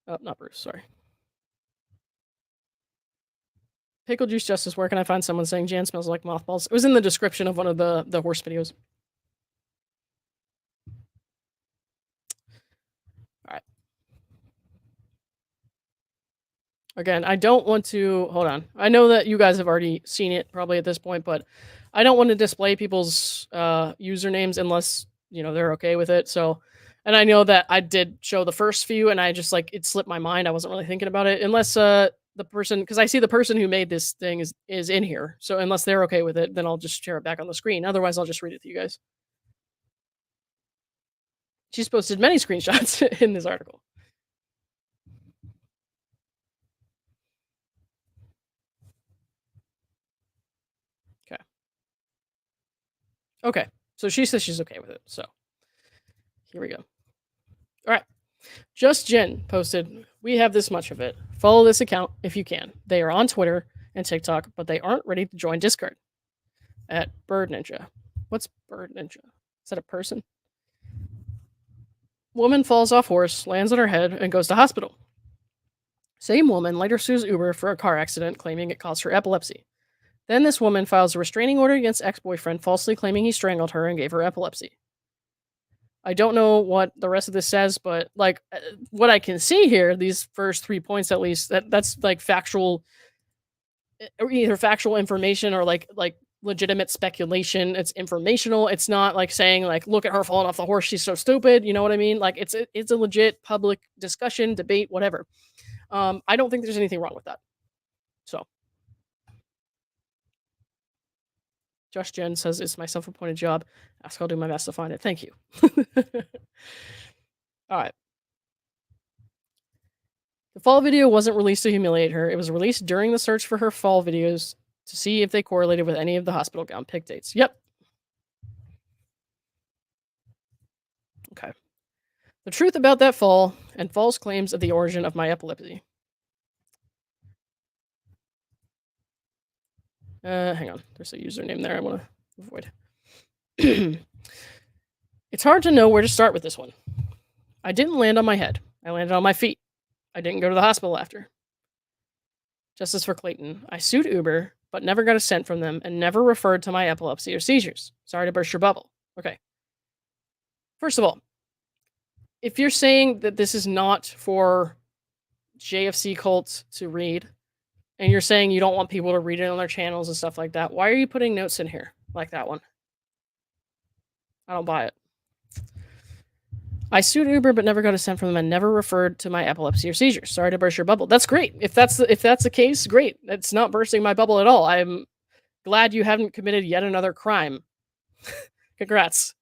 Oh, not Bruce, sorry. Pickle Juice Justice, where can I find someone saying Jan smells like mothballs? It was in the description of one of the horse videos. All right. Again, I don't want to, hold on. I know that you guys have already seen it probably at this point, but I don't want to display people's usernames unless, they're okay with it. So, and I know that I did show the first few and I just it slipped my mind. I wasn't really thinking about it unless the person, because I see the person who made this thing is in here. So unless they're okay with it, then I'll just share it back on the screen. Otherwise, I'll just read it to you guys. She's posted many screenshots in this article. Okay. Okay. So she says she's okay with it. So here we go. All right. Just Jen posted, we have this much of it. Follow this account if you can. They are on Twitter and TikTok, but they aren't ready to join Discord. At Bird Ninja. What's Bird Ninja? Is that a person? Woman falls off horse, lands on her head, and goes to hospital. Same woman later sues Uber for a car accident, claiming it caused her epilepsy. Then this woman files a restraining order against ex-boyfriend, falsely claiming he strangled her and gave her epilepsy. I don't know what the rest of this says, but like what I can see here, these first 3 points at least, that's like factual, or either factual information or like legitimate speculation. It's informational. It's not like saying like, look at her falling off the horse, she's so stupid. You know what I mean? Like it's a legit public discussion, debate, whatever. I don't think there's anything wrong with that. So Josh Jen says it's my self-appointed job. Ask, I'll do my best to find it. Thank you. All right. The fall video wasn't released to humiliate her. It was released during the search for her fall videos to see if they correlated with any of the hospital gown pic dates. Yep. Okay. The truth about that fall and false claims of the origin of my epilepsy. Hang on. There's a username there I want to avoid. It's hard to know where to start with this one. I didn't land on my head. I landed on my feet. I didn't go to the hospital after. Justice for Clayton. I sued Uber, but never got a cent from them and never referred to my epilepsy or seizures. Sorry to burst your bubble. Okay. First of all, if you're saying that this is not for JFC cults to read, and you're saying you don't want people to read it on their channels and stuff like that, why are you putting notes in here like that one? I don't buy it. I sued Uber, but never got a cent from them and never referred to my epilepsy or seizures. Sorry to burst your bubble. That's great. If that's the case, great. It's not bursting my bubble at all. I'm glad you haven't committed yet another crime. Congrats.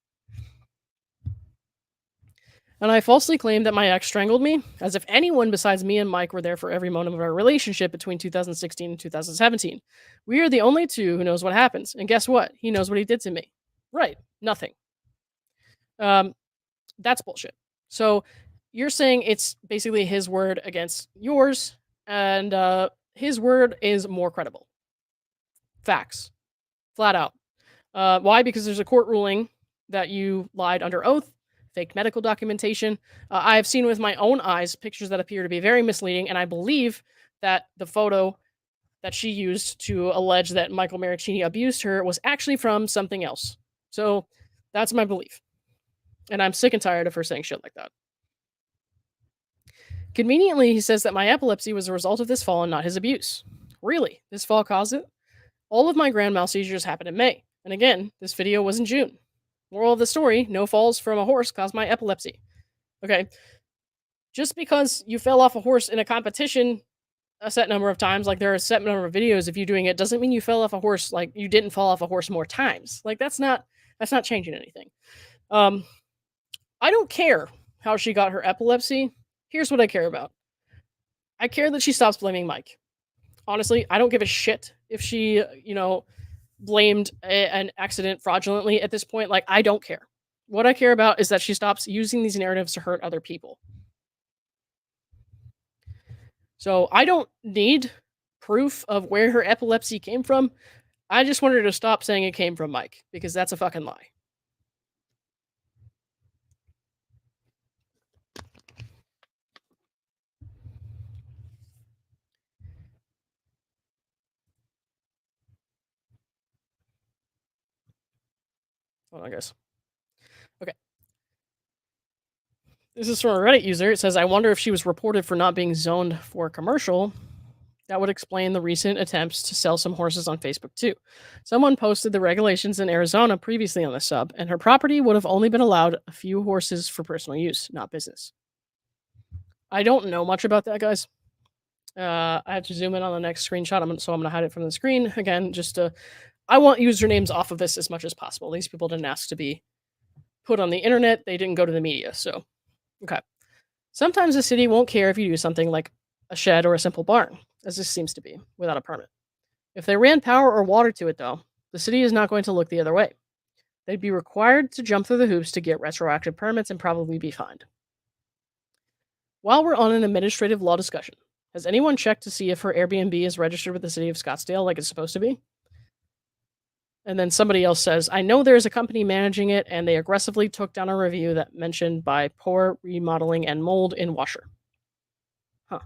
And I falsely claimed that my ex strangled me, as if anyone besides me and Mike were there for every moment of our relationship between 2016 and 2017. We are the only two who knows what happens. And guess what? He knows what he did to me. Right. Nothing. That's bullshit. So you're saying it's basically his word against yours, and his word is more credible. Facts. Flat out. Why? Because there's a court ruling that you lied under oath, faked medical documentation. I have seen with my own eyes pictures that appear to be very misleading, and I believe that the photo that she used to allege that Michael Maricini abused her was actually from something else. So that's my belief. And I'm sick and tired of her saying shit like that. Conveniently, he says that my epilepsy was a result of this fall and not his abuse. Really? This fall caused it? All of my grand mal seizures happened in May. And again, this video was in June. Moral of the story, no falls from a horse caused my epilepsy. Okay. Just because you fell off a horse in a competition a set number of times, like there are a set number of videos of you doing it, doesn't mean you fell off a horse, like you didn't fall off a horse more times. Like that's not changing anything. I don't care how she got her epilepsy. Here's what I care about. I care that she stops blaming Mike. Honestly, I don't give a shit if she, blamed an accident fraudulently at this point. Like, I don't care. What I care about is that she stops using these narratives to hurt other people. So I don't need proof of where her epilepsy came from. I just want her to stop saying it came from Mike, because that's a fucking lie. Hold on, guys. Okay. This is from a Reddit user. It says, I wonder if she was reported for not being zoned for commercial. That would explain the recent attempts to sell some horses on Facebook too. Someone posted the regulations in Arizona previously on the sub, and her property would have only been allowed a few horses for personal use, not business. I don't know much about that, guys. I have to zoom in on the next screenshot, so I'm going to hide it from the screen. Again, I want usernames off of this as much as possible. These people didn't ask to be put on the internet. They didn't go to the media, so, okay. Sometimes the city won't care if you do something like a shed or a simple barn, as this seems to be, without a permit. If they ran power or water to it, though, the city is not going to look the other way. They'd be required to jump through the hoops to get retroactive permits and probably be fined. While we're on an administrative law discussion, has anyone checked to see if her Airbnb is registered with the city of Scottsdale like it's supposed to be? And then somebody else says, I know there's a company managing it, and they aggressively took down a review that mentioned by poor remodeling and mold in washer. Huh.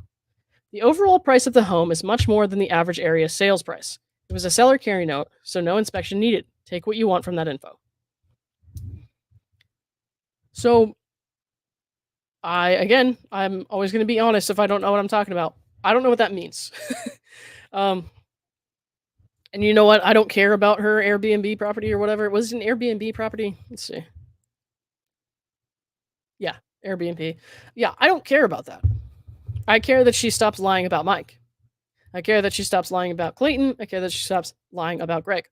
The overall price of the home is much more than the average area sales price. It was a seller carry note, so no inspection needed. Take what you want from that info. So, I'm always going to be honest if I don't know what I'm talking about. I don't know what that means. um, and you know what? I don't care about her Airbnb property or whatever. Was it an Airbnb property? Let's see. Yeah, Airbnb. Yeah, I don't care about that. I care that she stops lying about Mike. I care that she stops lying about Clayton. I care that she stops lying about Greg.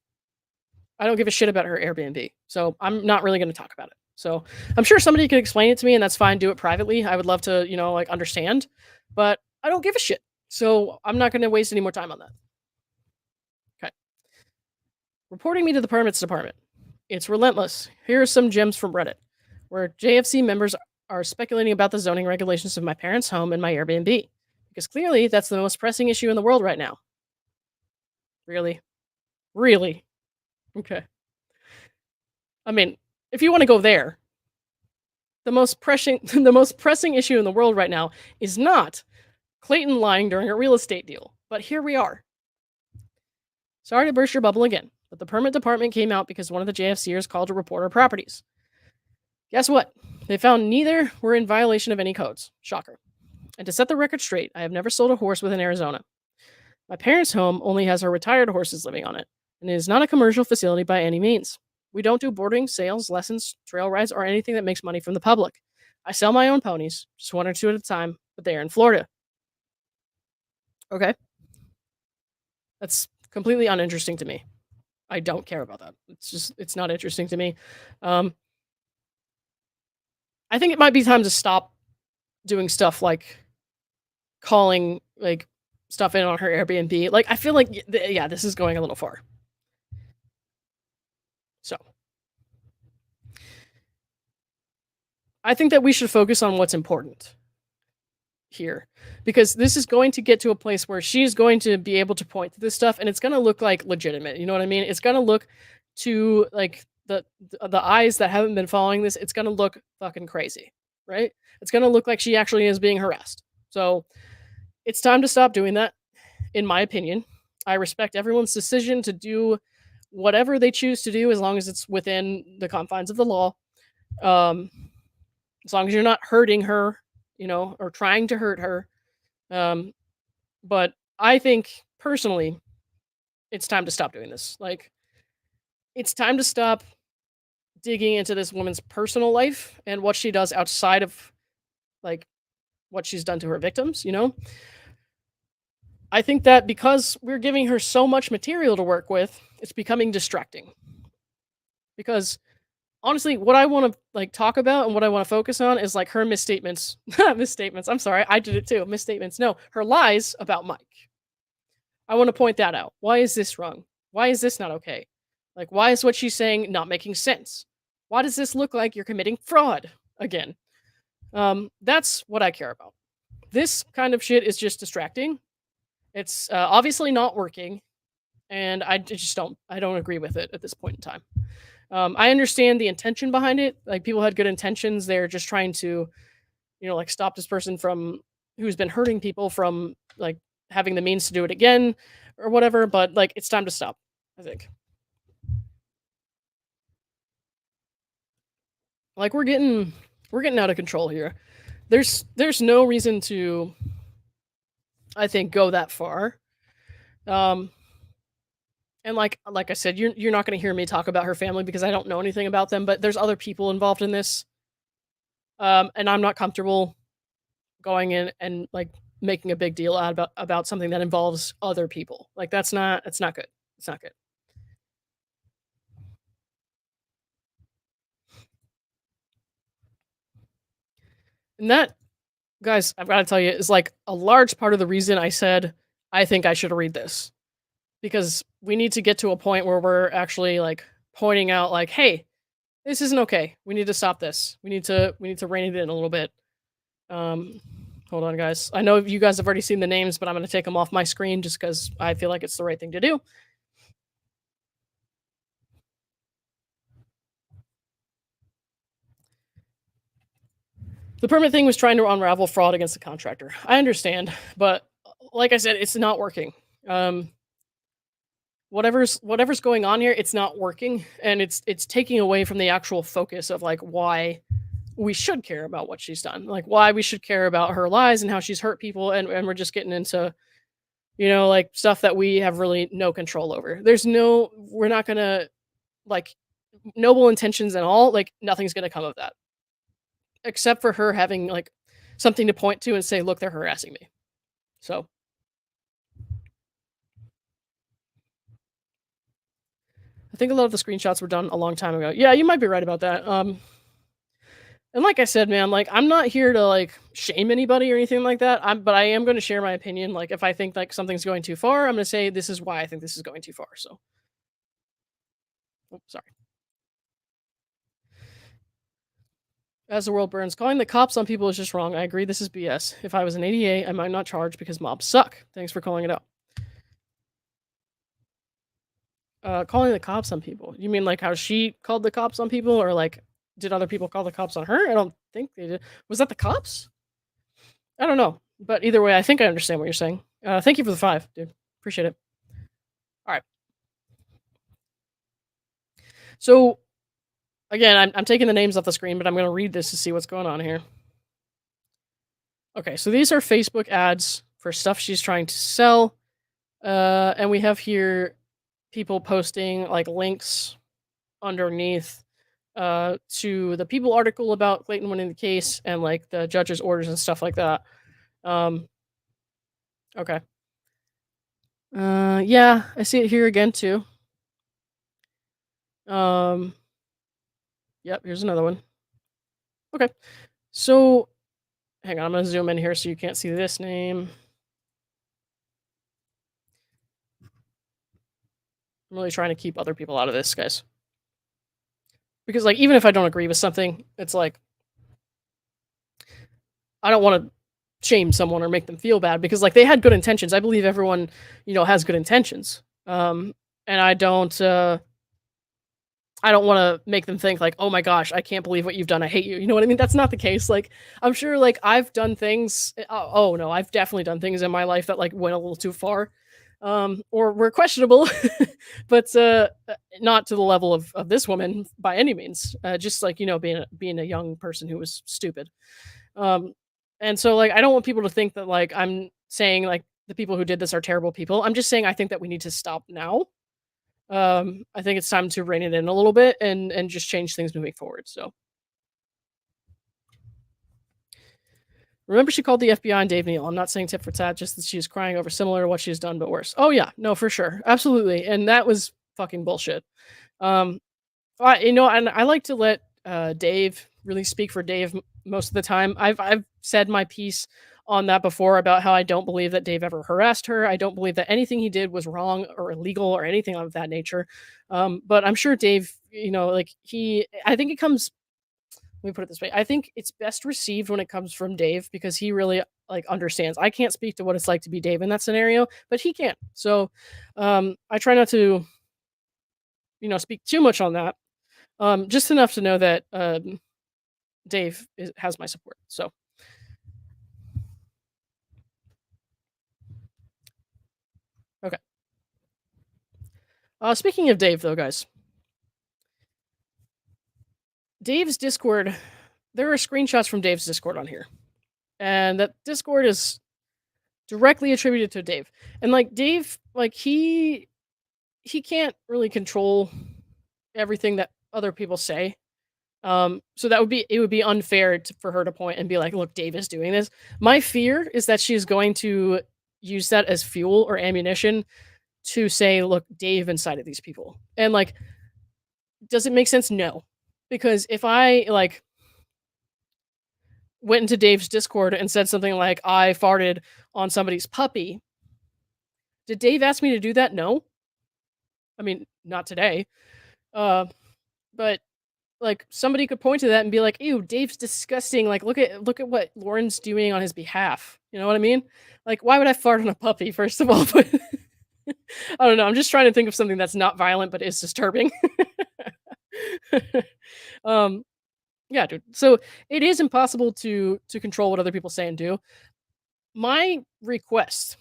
I don't give a shit about her Airbnb. So I'm not really going to talk about it. So I'm sure somebody can explain it to me, and that's fine. Do it privately. I would love to, like understand, but I don't give a shit. So I'm not going to waste any more time on that. Okay. Reporting me to the permits department. It's relentless. Here are some gems from Reddit, where JFC members are speculating about the zoning regulations of my parents' home and my Airbnb, because clearly that's the most pressing issue in the world right now. Really? Really? Okay. I mean, if you want to go there, the most pressing the most pressing issue in the world right now is not Clayton lying during a real estate deal. But here we are. Sorry to burst your bubble again, but the permit department came out because one of the JFCers called to report our properties. Guess what? They found neither were in violation of any codes. Shocker. And to set the record straight, I have never sold a horse within Arizona. My parents' home only has our retired horses living on it, and it is not a commercial facility by any means. We don't do boarding, sales, lessons, trail rides, or anything that makes money from the public. I sell my own ponies, just one or two at a time, but they are in Florida. Okay. That's completely uninteresting to me. I don't care about that. It's not interesting to me. Um, I think it might be time to stop doing stuff like calling like stuff in on her Airbnb. Like I feel like yeah, this is going a little far. So, I think that we should focus on what's important here, because this is going to get to a place where she's going to be able to point to this stuff and it's going to look like legitimate. You know what I mean? It's going to look to like the eyes that haven't been following this, it's going to look fucking crazy, right? It's going to look like she actually is being harassed. So, it's time to stop doing that, in my opinion. I respect everyone's decision to do whatever they choose to do as long as it's within the confines of the law. Um, as long as you're not hurting her, or trying to hurt her. Um, but I think personally, it's time to stop doing this. Like, it's time to stop digging into this woman's personal life and what she does outside of like what she's done to her victims. I think that because we're giving her so much material to work with, it's becoming distracting. Because honestly, what I want to like talk about and what I want to focus on is like her misstatements. Misstatements. I'm sorry, I did it too. Misstatements. No, her lies about Mike. I want to point that out. Why is this wrong? Why is this not okay? Like, why is what she's saying not making sense? Why does this look like you're committing fraud again? That's what I care about. This kind of shit is just distracting. It's obviously not working, and I don't agree with it at this point in time. I understand the intention behind it. Like people had good intentions. They're just trying to, like stop this person from who's been hurting people from like having the means to do it again or whatever. But like it's time to stop, I think. Like we're getting out of control here. There's no reason to, I think, go that far. Um, and like I said, you're not going to hear me talk about her family because I don't know anything about them. But there's other people involved in this, and I'm not comfortable going in and like making a big deal out about something that involves other people. Like that's not good. It's not good. And that, guys, I've got to tell you, is like a large part of the reason I said I think I should read this, because we need to get to a point where we're actually like pointing out like, hey, this isn't okay. We need to stop this. We need to rein it in a little bit. Um, hold on, guys. I know you guys have already seen the names, but I'm going to take them off my screen just because I feel like it's the right thing to do. The permit thing was trying to unravel fraud against the contractor. I understand, but like I said, it's not working. Um, whatever's going on here, it's not working, and it's taking away from the actual focus of like why we should care about what she's done, like why we should care about her lies and how she's hurt people, and we're just getting into like stuff that we have really no control over. We're not gonna like noble intentions and all, like nothing's gonna come of that except for her having like something to point to and say, look, they're harassing me. So I think a lot of the screenshots were done a long time ago. Yeah, you might be right about that. And like I said, man, like I'm not here to like shame anybody or anything like that. But I am going to share my opinion. Like if I think like something's going too far, I'm going to say this is why I think this is going too far. So, oh, sorry. As the world burns, calling the cops on people is just wrong. I agree. This is BS. If I was an ADA, I might not charge because mobs suck. Thanks for calling it out. Calling the cops on people. You mean like how she called the cops on people, or like did other people call the cops on her? I don't think they did. Was that the cops? I don't know. But either way, I think I understand what you're saying. Thank you for the 5, dude. Appreciate it. All right. So again, I'm taking the names off the screen, but I'm going to read this to see what's going on here. Okay, so these are Facebook ads for stuff she's trying to sell. And we have here people posting like links underneath to the People article about Clayton winning the case and like the judge's orders and stuff like that. Okay. Yeah, I see it here again too. Yep, here's another one. Okay. So, hang on, I'm gonna zoom in here so you can't see this name. I'm really trying to keep other people out of this, guys. Because like even if I don't agree with something, it's like I don't want to shame someone or make them feel bad because like they had good intentions. I believe everyone, has good intentions. And I don't want to make them think like, "Oh my gosh, I can't believe what you've done. I hate you." You know what I mean? That's not the case. Like, I'm sure like I've done things. Oh no, I've definitely done things in my life that like went a little too far, or were questionable, but not to the level of this woman by any means. Just like being a young person who was stupid. Um, and so like I don't want people to think that like I'm saying like the people who did this are terrible people. I'm just saying I think that we need to stop now. I think it's time to rein it in a little bit and just change things moving forward. So remember, she called the FBI and Dave Neal. I'm not saying tit for tat, just that she's crying over similar to what she's done, but worse. Oh yeah, no, for sure, absolutely, and that was fucking bullshit. Um, and I like to let Dave really speak for Dave most of the time. I've said my piece on that before about how I don't believe that Dave ever harassed her. I don't believe that anything he did was wrong or illegal or anything of that nature. But I'm sure Dave, I think it comes. Let me put it this way. I think it's best received when it comes from Dave because he really like understands. I can't speak to what it's like to be Dave in that scenario, but he can. So I try not to, speak too much on that. Just enough to know that Dave has my support. So, okay. Speaking of Dave, though, guys, Dave's Discord, there are screenshots from Dave's Discord on here. And that Discord is directly attributed to Dave. And like Dave, like he can't really control everything that other people say. So it would be unfair for her to point and be like, look, Dave is doing this. My fear is that she's going to use that as fuel or ammunition to say, look, Dave incited these people. And like, does it make sense? No. Because if I like went into Dave's Discord and said something like, I farted on somebody's puppy, did Dave ask me to do that? No. I mean, not today. But like somebody could point to that and be like, ew, Dave's disgusting. Like, look at what Lauren's doing on his behalf. You know what I mean? Like, why would I fart on a puppy, first of all? But I don't know. I'm just trying to think of something that's not violent but is disturbing. um yeah, dude. So it is impossible to control what other people say and do. My request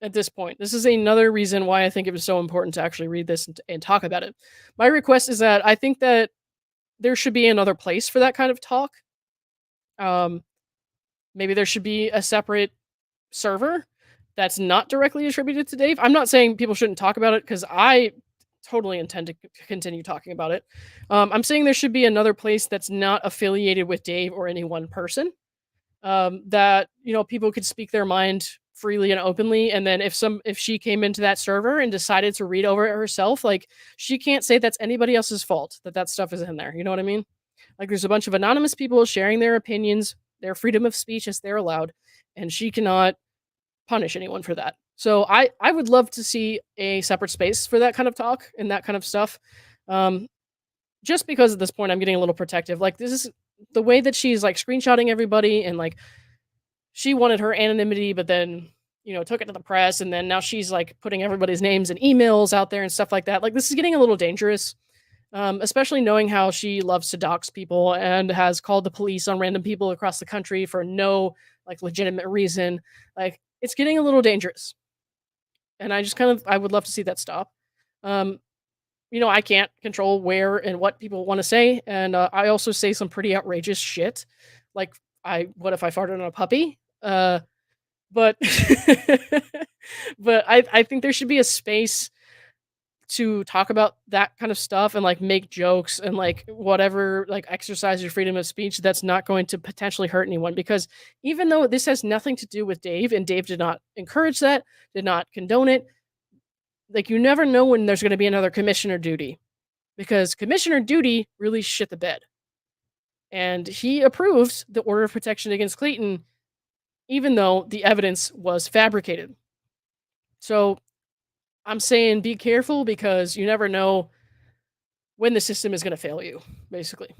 at this point. This is another reason why I think it was so important to actually read this and talk about it. My request is that I think that there should be another place for that kind of talk. Um, Maybe there should be a separate server that's not directly attributed to Dave. I'm not saying people shouldn't talk about it because I totally intend to continue talking about it. I'm saying there should be another place that's not affiliated with Dave or any one person. That people could speak their mind freely and openly, and then if she came into that server and decided to read over it herself, like she can't say that's anybody else's fault that that stuff is in there. You know what I mean? Like there's a bunch of anonymous people sharing their opinions, their freedom of speech as they're allowed, and she cannot punish anyone for that. So I would love to see a separate space for that kind of talk and that kind of stuff. Um, just because at this point I'm getting a little protective. Like this is the way that she's like screenshotting everybody, and like she wanted her anonymity, but then took it to the press, and then now she's like putting everybody's names and emails out there and stuff like that. Like this is getting a little dangerous. Especially knowing how she loves to dox people and has called the police on random people across the country for no like legitimate reason. Like it's getting a little dangerous, and I just I would love to see that stop. Um, I can't control where and what people want to say, and I also say some pretty outrageous shit. Like, what if I farted on a puppy? But but I think there should be a space to talk about that kind of stuff and like make jokes and like whatever, like exercise your freedom of speech that's not going to potentially hurt anyone. Because even though this has nothing to do with Dave, and Dave did not encourage that, did not condone it, like you never know when there's going to be another commissioner duty, because commissioner duty really shit the bed, and he approved the order of protection against Clayton even though the evidence was fabricated. So I'm saying be careful because you never know when the system is going to fail you, basically.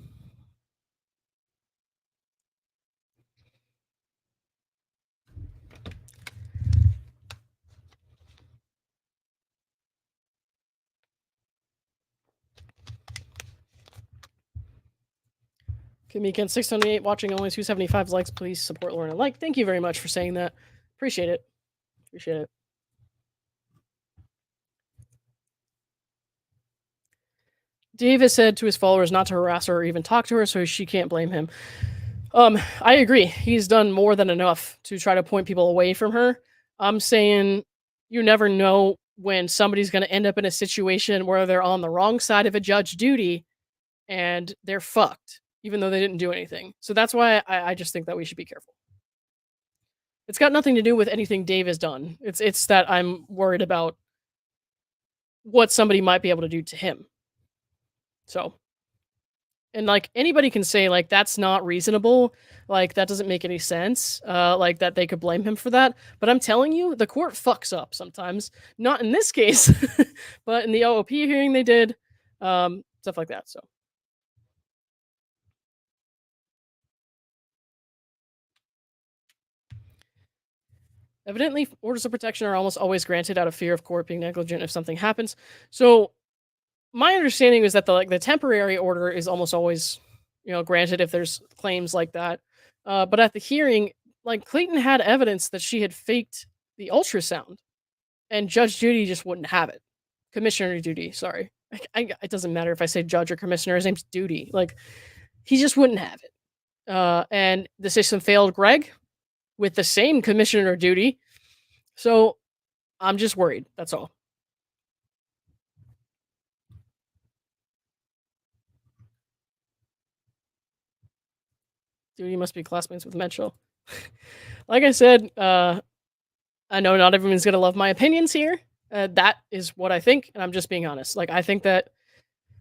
Kamikan 678 watching, only 275 likes. Please support Lauren and like. Thank you very much for saying that. Appreciate it. Appreciate it. Davis said to his followers not to harass her or even talk to her, so she can't blame him. I agree. He's done more than enough to try to point people away from her. I'm saying you never know when somebody's going to end up in a situation where they're on the wrong side of a judge duty and they're fucked, even though they didn't do anything. So that's why I just think that we should be careful. It's got nothing to do with anything Dave has done. It's that I'm worried about what somebody might be able to do to him. So, and like anybody can say like that's not reasonable, like that doesn't make any sense, like that they could blame him for that. But I'm telling you, the court fucks up sometimes. Not in this case, but in the OOP hearing they did, stuff like that. So. Evidently, orders of protection are almost always granted out of fear of court being negligent if something happens. So my understanding is that the temporary order is almost always, granted if there's claims like that. But at the hearing, like Clayton had evidence that she had faked the ultrasound, and Judge Judy just wouldn't have it. Commissioner Duty, sorry. It doesn't matter if I say judge or commissioner. His name's Duty. Like he just wouldn't have it. And the system failed Greg with the same commissioner duty. So I'm just worried. That's all. Duty must be classmates with Mitchell. Like I said, I know not everyone's gonna love my opinions here. That is what I think, and I'm just being honest. Like I think that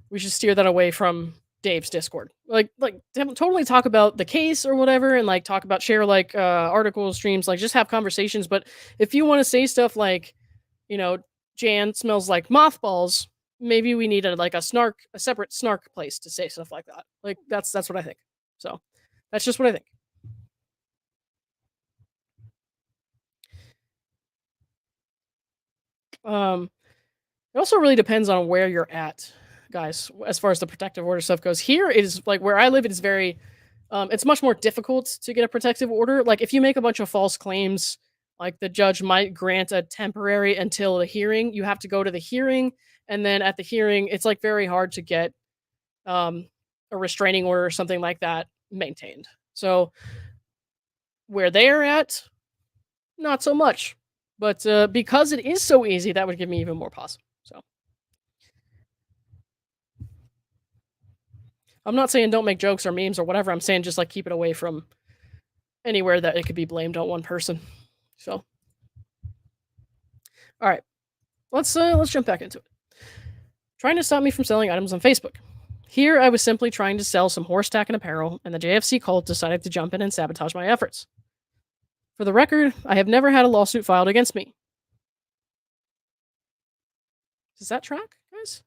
we should steer that away from Dave's Discord. Like totally talk about the case or whatever, and like talk about share like articles, streams, like just have conversations. But if you want to say stuff like, Jan smells like mothballs, maybe we need a separate snark place to say stuff like that. Like that's what I think. So that's just what I think. It also really depends on where you're at, guys, as far as the protective order stuff goes. Here it is like where I live, it is very it's much more difficult to get a protective order. Like if you make a bunch of false claims Like the judge might grant a temporary until the hearing. You have to go to the hearing, and then at the hearing, it's like very hard to get um, a restraining order or something like that maintained. So where they're at, not so much. But because it is so easy, that would give me even more pause. So I'm not saying don't make jokes or memes or whatever. I'm saying just like keep it away from anywhere that it could be blamed on one person. So all right, let's jump back into it. Trying to stop me from selling items on Facebook. Here, I was simply trying to sell some horse tack and apparel, and the JFC cult decided to jump in and sabotage my efforts. For the record, I have never had a lawsuit filed against me. Does that track, guys?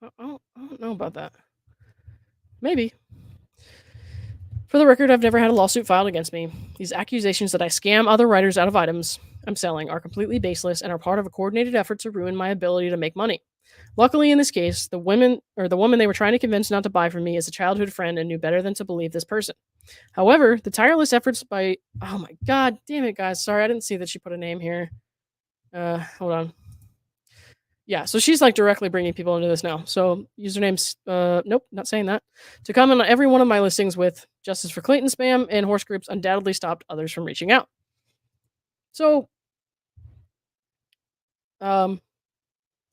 I don't know about that. Maybe. For the record, I've never had a lawsuit filed against me. These accusations that I scam other writers out of items I'm selling are completely baseless and are part of a coordinated effort to ruin my ability to make money. Luckily, in this case, the woman they were trying to convince not to buy from me is a childhood friend and knew better than to believe this person. However, the tireless efforts by oh my god, damn it, guys! Sorry, I didn't see that she put a name here. Hold on. Yeah, so she's like directly bringing people into this now. So usernames, nope, not saying that. To comment on every one of my listings with Justice for Clayton spam and horse groups undoubtedly stopped others from reaching out. So, um,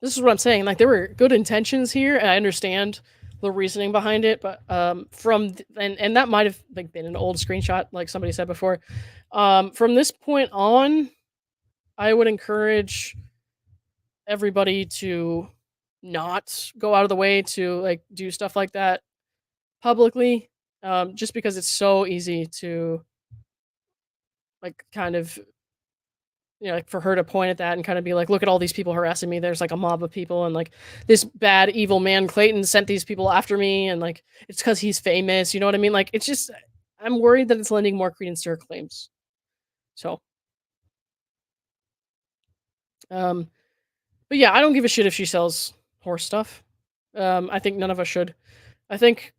this is what I'm saying. Like there were good intentions here, and I understand the reasoning behind it. But and that might have like been an old screenshot, like somebody said before. From this point on, I would encourage everybody to not go out of the way to like do stuff like that publicly, just because it's so easy to like kind of like for her to point at that and kind of be like, look at all these people harassing me. There's like a mob of people, and like this bad evil man Clayton sent these people after me, and like it's because he's famous. You know what I mean? Like it's just I'm worried that it's lending more credence to her claims. So, um, but yeah, I don't give a shit if she sells horse stuff. I think none of us should. I think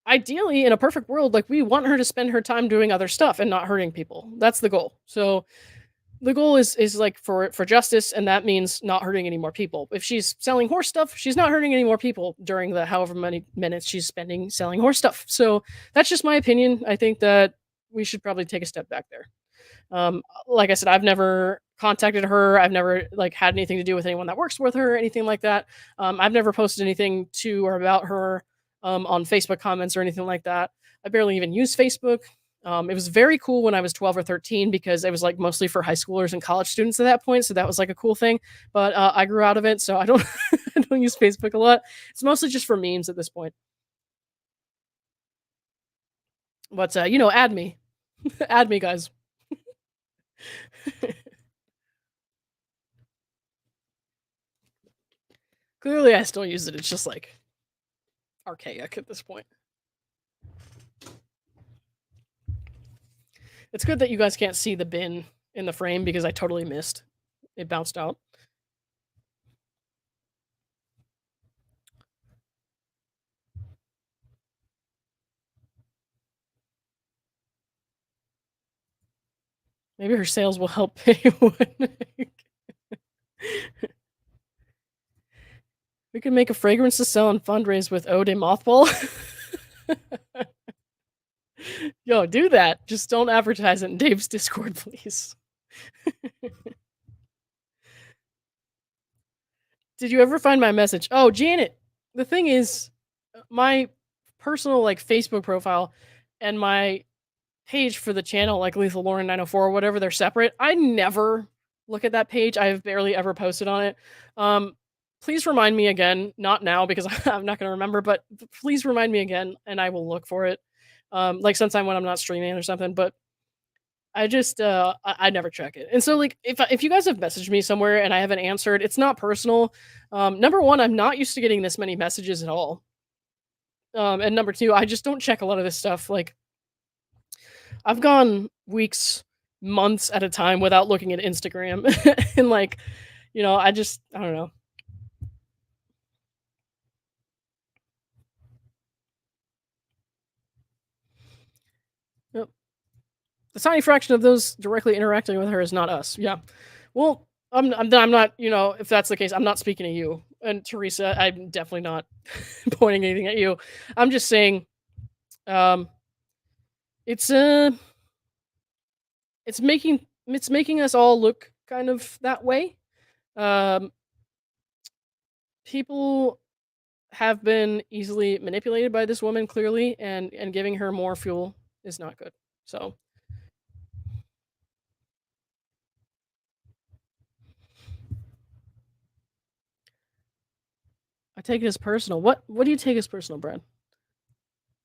ideally in a perfect world like we want her to spend her time doing other stuff and not hurting people. That's the goal. So the goal is like for justice, and that means not hurting any more people. If she's selling horse stuff, she's not hurting any more people during the however many minutes she's spending selling horse stuff. So that's just my opinion. I think that we should probably take a step back there. Like I said, I've never contacted her. I've never like had anything to do with anyone that works with her or anything like that. I've never posted anything to or about her on Facebook comments or anything like that. I barely even use Facebook. It was very cool when I was 12 or 13 because it was like mostly for high schoolers and college students at that point. So that was like a cool thing. But I grew out of it, so I don't I don't use Facebook a lot. It's mostly just for memes at this point. But add me, add me, guys. Clearly, I still use it. It's just like archaic at this point. It's good that you guys can't see the bin in the frame because I totally missed. It bounced out. Maybe her sales will help pay We can make a fragrance to sell and fundraise with Eau de Mothball. Yo, do that. Just don't advertise it in Dave's Discord, please. Did you ever find my message? Oh, Janet. The thing is, my personal like Facebook profile and my page for the channel, like Lethal Lauren 904 or whatever, they're separate. I never look at that page. I have barely ever posted on it. Please remind me again, not now because I'm not going to remember, but please remind me again and I will look for it. Like sometime when I'm not streaming or something, but I just I never check it. And so like if you guys have messaged me somewhere and I haven't answered, it's not personal. Number one, I'm not used to getting this many messages at all. And number two, I just don't check a lot of this stuff. Like I've gone weeks, months at a time without looking at Instagram. And like, I don't know. Yep. The tiny fraction of those directly interacting with her is not us. Yeah. Well, I'm not, if that's the case, I'm not speaking to you. And Teresa, I'm definitely not pointing anything at you. I'm just saying, um, it's it's making us all look kind of that way. Um, People have been easily manipulated by this woman clearly, and giving her more fuel is not good. So I take it as personal. What do you take as personal, Brad?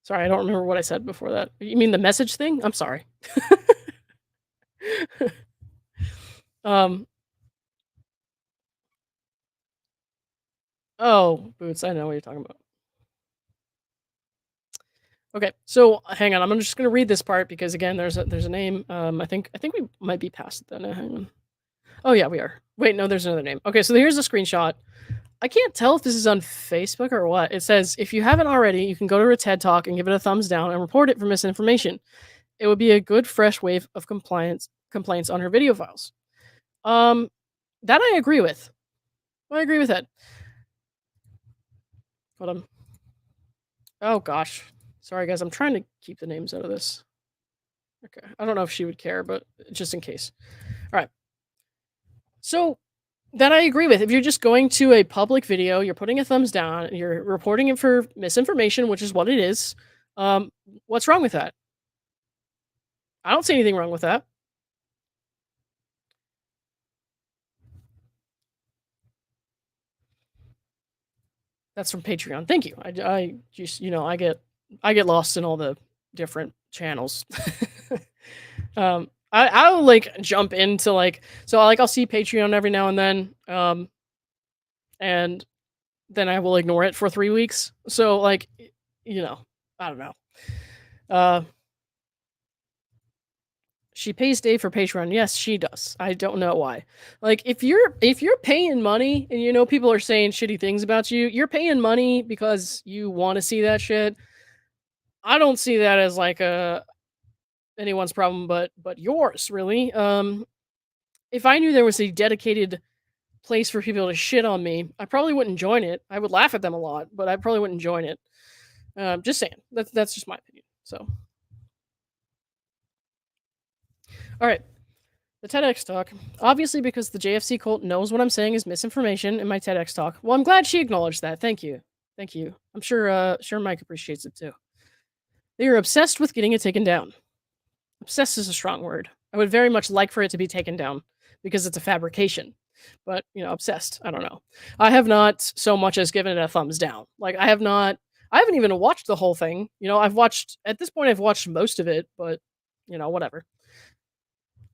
Sorry, I don't remember what I said before that. You mean the message thing? I'm sorry. um. Oh, Boots. I know what you're talking about. Okay, so hang on. I'm just gonna read this part because again, there's a name. I think we might be past that. Hang on. Oh yeah, we are. Wait, no, there's another name. Okay, so here's a screenshot. I can't tell if this is on Facebook or what. It says if you haven't already, you can go to her TED Talk and give it a thumbs down and report it for misinformation. It would be a good fresh wave of complaints on her video files. Um, that I agree with. I agree with that. Hold on. Oh gosh, sorry guys. I'm trying to keep the names out of this. Okay, I don't know if she would care, but just in case. All right. So that I agree with. If you're just going to a public video, you're putting a thumbs down, you're reporting it for misinformation, which is what it is. What's wrong with that? I don't see anything wrong with that. That's from Patreon. Thank you. I just I get lost in all the different channels. I'll like jump into I'll see Patreon every now and then, and then I will ignore it for 3 weeks. So you know, I don't know. Uh, she pays Dave for Patreon. Yes, she does. I don't know why. Like if you're paying money and people are saying shitty things about you, you're paying money because you want to see that shit. I don't see that as like a anyone's problem but yours, really. If I knew there was a dedicated place for people to shit on me, I probably wouldn't join it. I would laugh at them a lot, but I probably wouldn't join it. Just saying. That's just my opinion. So, all right. The TEDx talk. Obviously, because the JFC cult knows what I'm saying is misinformation in my TEDx talk. Well, I'm glad she acknowledged that. Thank you. Thank you. I'm sure Mike appreciates it too. They are obsessed with getting it taken down. Obsessed is a strong word. I would very much like for it to be taken down because it's a fabrication. But, obsessed. I don't know. I have not so much as given it a thumbs down. Like I haven't even watched the whole thing. At this point I've watched most of it, but whatever.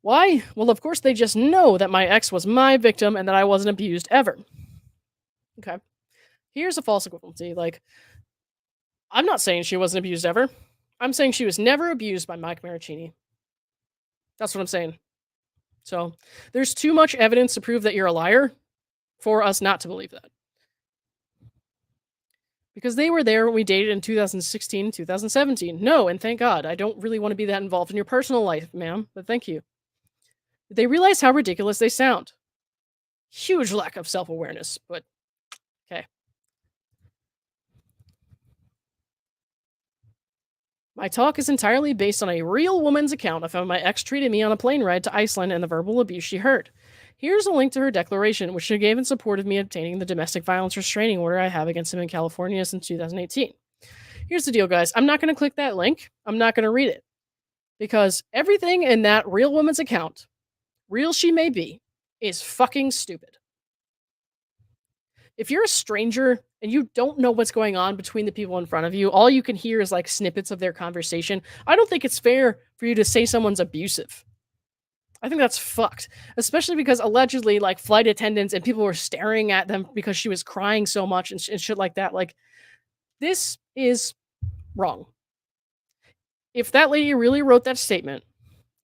Why? Well, of course they just know that my ex was my victim and that I wasn't abused ever. Okay. Here's a false equivalency. Like, I'm not saying she wasn't abused ever. I'm saying she was never abused by Mike Maricini. That's what I'm saying. So, there's too much evidence to prove that you're a liar for us not to believe that. Because they were there when we dated in 2016, 2017. No, and thank God. I don't really want to be that involved in your personal life, ma'am, but thank you. They realize how ridiculous they sound. Huge lack of self awareness, but okay. My talk is entirely based on a real woman's account of how my ex treated me on a plane ride to Iceland and the verbal abuse she heard. Here's a link to her declaration, which she gave in support of me obtaining the domestic violence restraining order I have against him in California since 2018. Here's the deal, guys. I'm not going to click that link. I'm not going to read it. Because everything in that real woman's account, real she may be, is fucking stupid. If you're a stranger and you don't know what's going on between the people in front of you, all you can hear is like snippets of their conversation. I don't think it's fair for you to say someone's abusive. I think that's fucked, especially because allegedly, like flight attendants and people were staring at them because she was crying so much and shit like that. Like, this is wrong. If that lady really wrote that statement,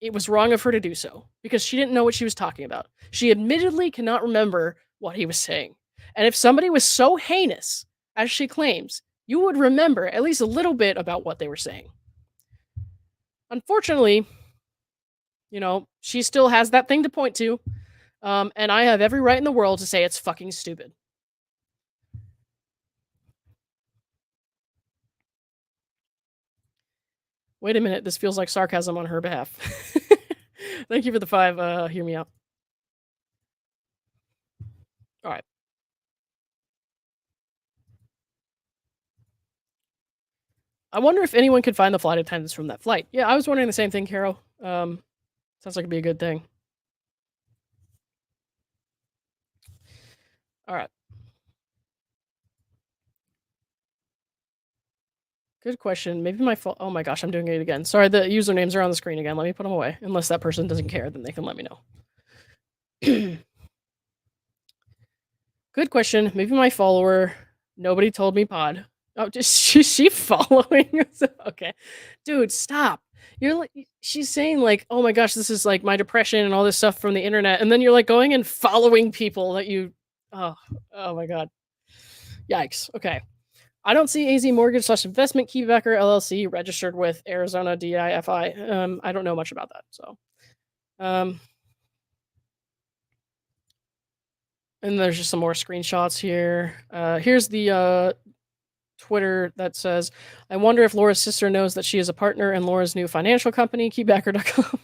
it was wrong of her to do so because she didn't know what she was talking about. She admittedly cannot remember what he was saying. And if somebody was so heinous, as she claims, you would remember at least a little bit about what they were saying. Unfortunately, She still has that thing to point to. And I have every right in the world to say it's fucking stupid. Wait a minute, this feels like sarcasm on her behalf. Thank you for the 5, hear me out. Alright. I wonder if anyone could find the flight attendants from that flight. Yeah, I was wondering the same thing, Carol. Sounds like it'd be a good thing. Alright. Good question. Maybe my fault. Oh my gosh, I'm doing it again. Sorry, the usernames are on the screen again. Let me put them away. Unless that person doesn't care, then they can let me know. Good question. Maybe my follower. Nobody told me pod. Oh, just is she following? Okay, dude, stop. You're like, she's saying like, oh my gosh, this is like my depression and all this stuff from the internet, and then you're like going and following people that you. Oh, oh my god. Yikes. Okay. I don't see AZ Mortgage slash Investment Keybacker LLC registered with Arizona DIFI. I don't know much about that. So, um, and there's just some more screenshots here. Here's the Twitter that says, I wonder if Laura's sister knows that she is a partner in Laura's new financial company, keybacker.com.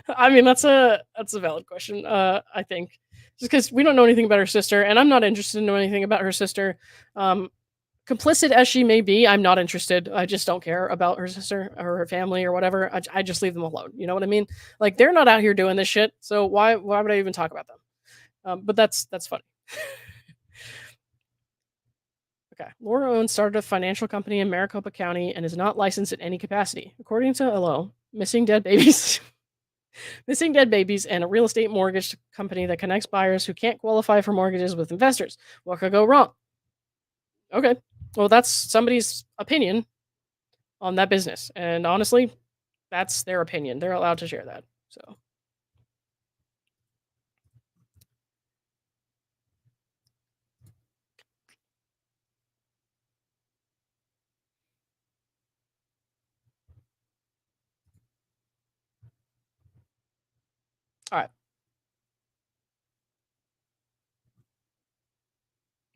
I mean, that's a valid question. I think just because we don't know anything about her sister, and I'm not interested in knowing anything about her sister. Complicit as she may be, I'm not interested. I just don't care about her sister or her family or whatever. I just leave them alone. You know what I mean? Like they're not out here doing this shit. So why would I even talk about them? But that's funny. Okay. Laura Owens started a financial company in Maricopa County and is not licensed in any capacity. According to LO, missing dead babies. Missing dead babies and a real estate mortgage company that connects buyers who can't qualify for mortgages with investors. What could go wrong? Okay. Well, that's somebody's opinion on that business. And honestly, that's their opinion. They're allowed to share that. So, all right.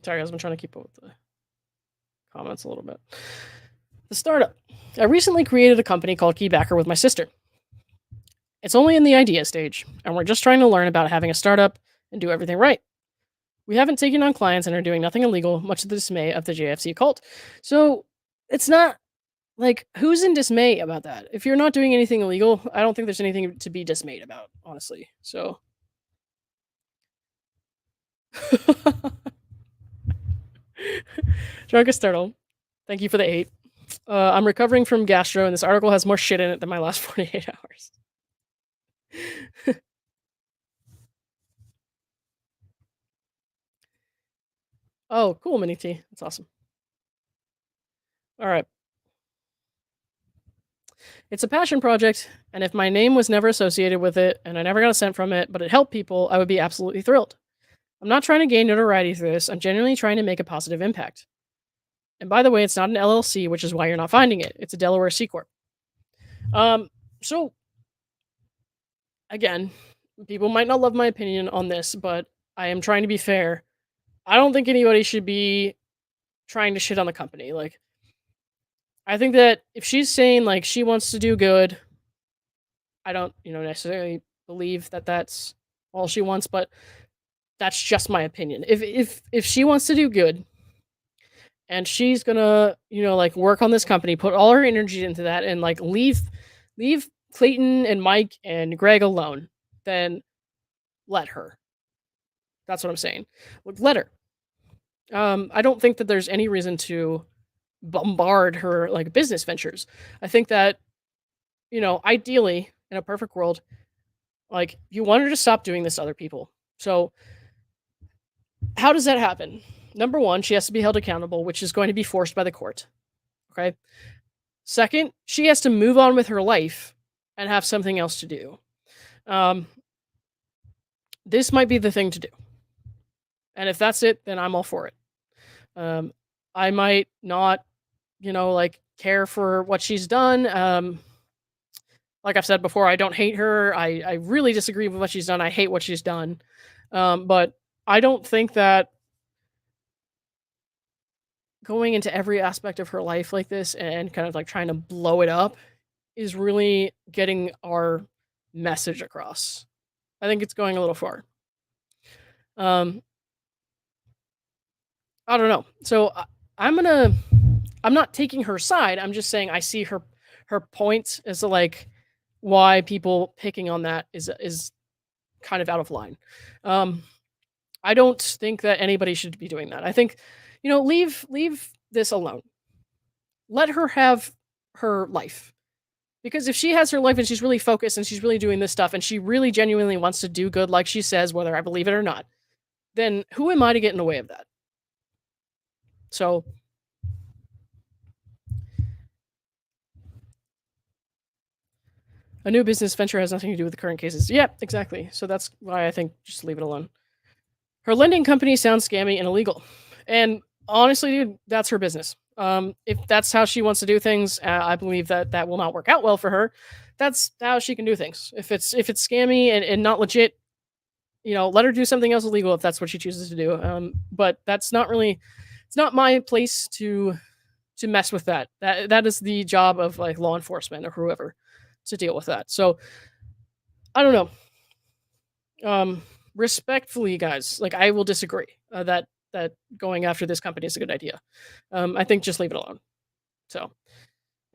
Sorry, guys, I've been trying to keep up with the comments a little bit. The startup. I recently created a company called Keybacker with my sister. It's only in the idea stage, and we're just trying to learn about having a startup and do everything right. We haven't taken on clients and are doing nothing illegal, much to the dismay of the JFC cult. So it's not like who's in dismay about that? If you're not doing anything illegal, I don't think there's anything to be dismayed about, honestly. So Drunkest Turtle, thank you for the 8. I'm recovering from gastro, and this article has more shit in it than my last 48 hours. Oh, cool, Mini T. That's awesome. All right. It's a passion project, and if my name was never associated with it and I never got a cent from it, but it helped people, I would be absolutely thrilled. I'm not trying to gain notoriety through this. I'm genuinely trying to make a positive impact. And by the way, it's not an LLC, which is why you're not finding it. It's a Delaware C corp. So again, people might not love my opinion on this, but I am trying to be fair. I don't think anybody should be trying to shit on the company. Like, I think that if she's saying like she wants to do good, I don't, necessarily believe that that's all she wants, but that's just my opinion. If she wants to do good and she's gonna, like work on this company, put all her energy into that, and like leave Clayton and Mike and Greg alone, then let her. That's what I'm saying. Let her. I don't think that there's any reason to bombard her like business ventures. I think that, ideally in a perfect world, like you want her to stop doing this to other people. So how does that happen? Number one, she has to be held accountable, which is going to be forced by the court. Okay. Second, she has to move on with her life and have something else to do. This might be the thing to do. And if that's it, then I'm all for it. I might not, like care for what she's done. Like I've said before, I don't hate her. I really disagree with what she's done. I hate what she's done. But I don't think that going into every aspect of her life like this and kind of like trying to blow it up is really getting our message across. I think it's going a little far. Um, I don't know. So I'm gonna. I'm not taking her side. I'm just saying I see her point as to like why people picking on that is kind of out of line. Um, I don't think that anybody should be doing that. I think, leave this alone. Let her have her life. Because if she has her life and she's really focused and she's really doing this stuff and she really genuinely wants to do good, like she says, whether I believe it or not, then who am I to get in the way of that? So, a new business venture has nothing to do with the current cases. Yeah, exactly. So that's why I think just leave it alone. Her lending company sounds scammy and illegal. And honestly, dude, that's her business. If that's how she wants to do things, I believe that that will not work out well for her. That's how she can do things. If it's scammy and not legit, let her do something else illegal if that's what she chooses to do. But that's not really, it's not my place to mess with that. That is the job of like law enforcement or whoever to deal with that. So I don't know. Respectfully, guys, like I will disagree that going after this company is a good idea. I think just leave it alone. So,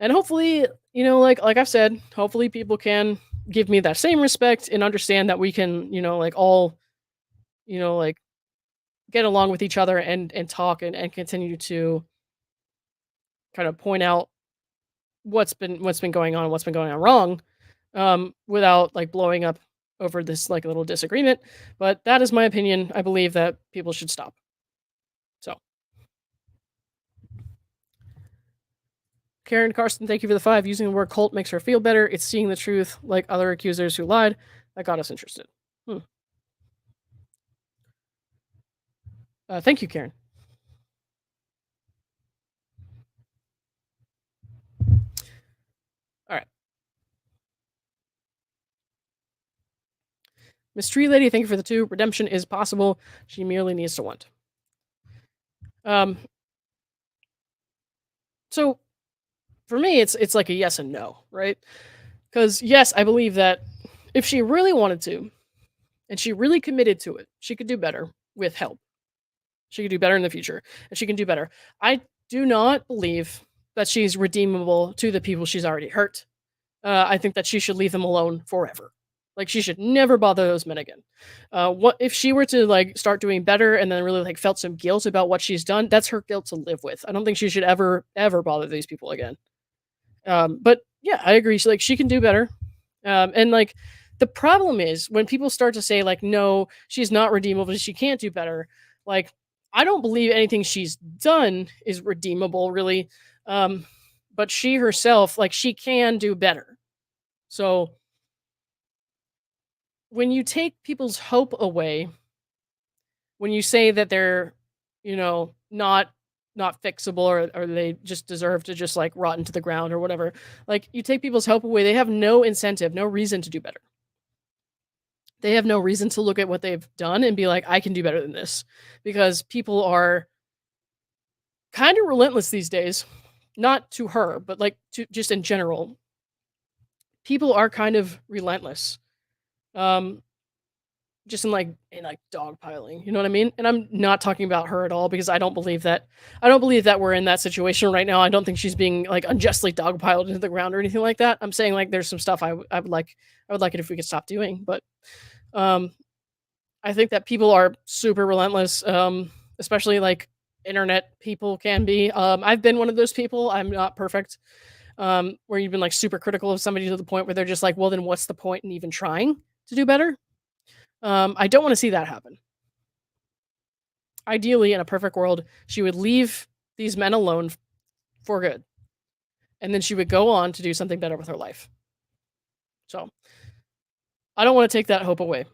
and hopefully, like I've said, hopefully people can give me that same respect and understand that we can, like all, like get along with each other and talk and continue to kind of point out what's been going on, what's been going on wrong, without like blowing up over this like little disagreement. But that is my opinion. I believe that people should stop. So, Karen Carson, thank you for the 5. Using the word cult makes her feel better. It's seeing the truth, like other accusers who lied, that got us interested. Hmm. Thank you, Karen. All right. Miss Tree Lady, thank you for the 2. Redemption is possible. She merely needs to want. Um. So for me, it's like a yes and no, right? Because yes, I believe that if she really wanted to, and she really committed to it, she could do better with help. She could do better in the future, and she can do better. I do not believe that she's redeemable to the people she's already hurt. I think that she should leave them alone forever. Like she should never bother those men again. What if she were to like start doing better and then really like felt some guilt about what she's done? That's her guilt to live with. I don't think she should ever bother these people again. But yeah, I agree. She can do better. And like the problem is when people start to say like, no, she's not redeemable, she can't do better. Like I don't believe anything she's done is redeemable, really. Um, but she herself, like she can do better. So when you take people's hope away, when you say that they're, not fixable or they just deserve to just like rot into the ground or whatever, like you take people's hope away, they have no incentive, no reason to do better. They have no reason to look at what they've done and be like, I can do better than this. Because people are kind of relentless these days. Not to her, but like to just in general. People are kind of relentless. Um, just in like dogpiling. You know what I mean? And I'm not talking about her at all because I don't believe that we're in that situation right now. I don't think she's being like unjustly dogpiled into the ground or anything like that. I'm saying like there's some stuff I would like it if we could stop doing, but um I think that people are super relentless, especially like internet people can be. I've been one of those people. I'm not perfect. Where you've been like super critical of somebody to the point where they're just like, well, then what's the point in even trying to do better? I don't want to see that happen. Ideally, in a perfect world, she would leave these men alone for good, and then she would go on to do something better with her life. So I don't want to take that hope away.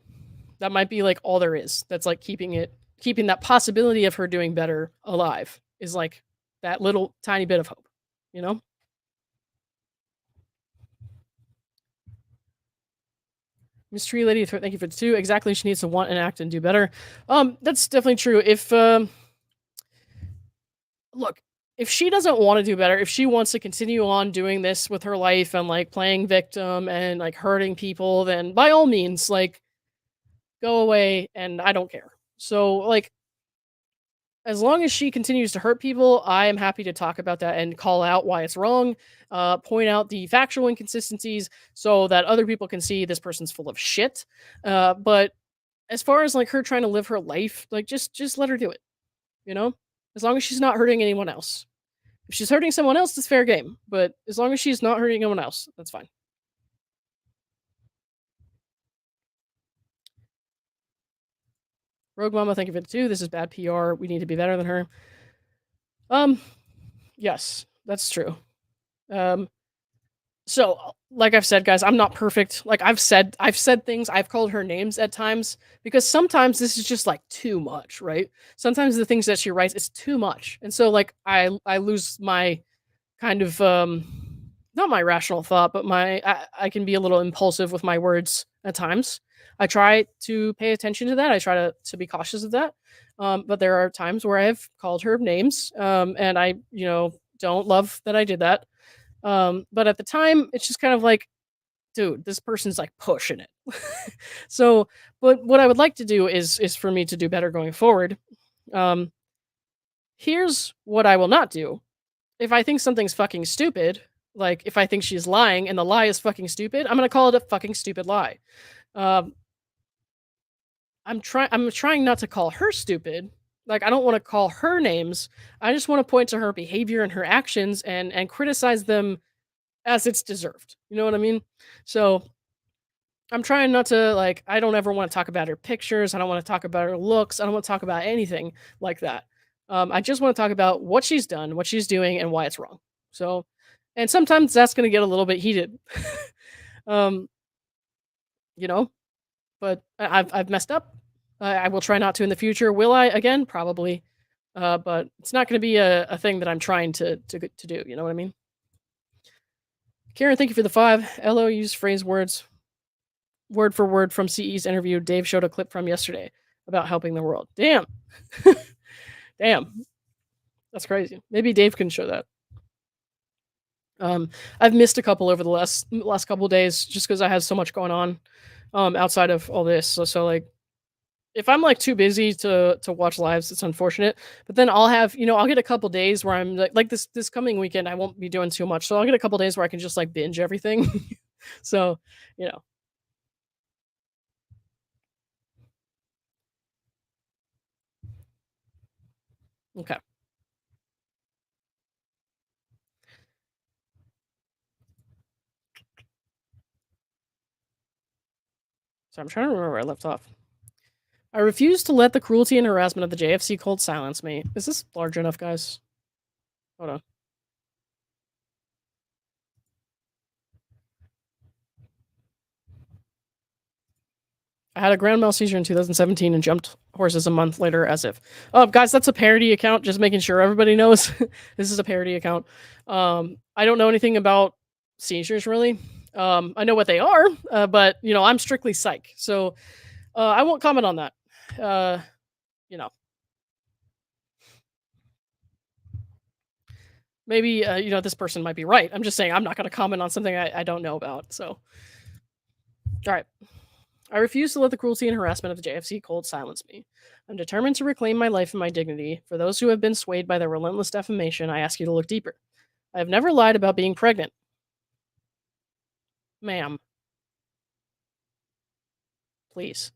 That might be like all there is. That's like keeping that possibility of her doing better alive is like that little tiny bit of hope, you know? Mystery Lady, thank you for the 2. Exactly, she needs to want and act and do better. That's definitely true. If look, if she doesn't want to do better, if she wants to continue on doing this with her life and like playing victim and like hurting people, then by all means, like go away and I don't care. So like as long as she continues to hurt people, I am happy to talk about that and call out why it's wrong, point out the factual inconsistencies so that other people can see this person's full of shit. But as far as like her trying to live her life, like just let her do it, you know? As long as she's not hurting anyone else. If she's hurting someone else, it's fair game. But as long as she's not hurting anyone else, that's fine. Rogue Mama, thank you for the 2. This is bad PR. We need to be better than her. Um, yes, that's true. So like I've said, guys, I'm not perfect. Like I've said things, I've called her names at times because sometimes this is just like too much, right? Sometimes the things that she writes is too much. And so like I lose my kind of not my rational thought, but I can be a little impulsive with my words at times. I try to pay attention to that. I try to be cautious of that. But there are times where I've called her names, and I, don't love that I did that. But at the time, it's just kind of like, dude, this person's like pushing it. So, but what I would like to do is for me to do better going forward. Um, Here's what I will not do. If I think something's fucking stupid, like if I think she's lying and the lie is fucking stupid, I'm gonna call it a fucking stupid lie. Um, I'm trying not to call her stupid. Like I don't want to call her names. I just want to point to her behavior and her actions and criticize them as it's deserved. You know what I mean? So I'm trying not to like I don't ever want to talk about her pictures. I don't want to talk about her looks. I don't want to talk about anything like that. I just want to talk about what she's done, what she's doing, and why it's wrong. So, and sometimes that's going to get a little bit heated, um, you know. But I've messed up. I will try not to in the future. Will I again? Probably. But it's not going to be a thing that I'm trying to do. You know what I mean? Karen, thank you for the 5. LO use phrase words word for word from CE's interview Dave showed a clip from yesterday about helping the world. Damn. Damn. That's crazy. Maybe Dave can show that. I've missed a couple over the last couple days just because I had so much going on outside of all this. So like if I'm like too busy to watch lives, it's unfortunate. But then I'll have, I'll get a couple days where I'm like this coming weekend I won't be doing too much. So I'll get a couple days where I can just like binge everything. So, you know. Okay. So I'm trying to remember where I left off. I refuse to let the cruelty and harassment of the JFC cult silence me. Is this large enough, guys? Hold on. I had a grand mal seizure in 2017 and jumped horses a month later as if. Oh, guys, that's a parody account. Just making sure everybody knows this is a parody account. I don't know anything about seizures really. I know what they are, but I'm strictly psych, so I won't comment on that. You know, maybe this person might be right. I'm just saying I'm not going to comment on something I don't know about. So, all right. I refuse to let the cruelty and harassment of the JFC cold silence me. I'm determined to reclaim my life and my dignity. For those who have been swayed by their relentless defamation, I ask you to look deeper. I have never lied about being pregnant. Ma'am. Please.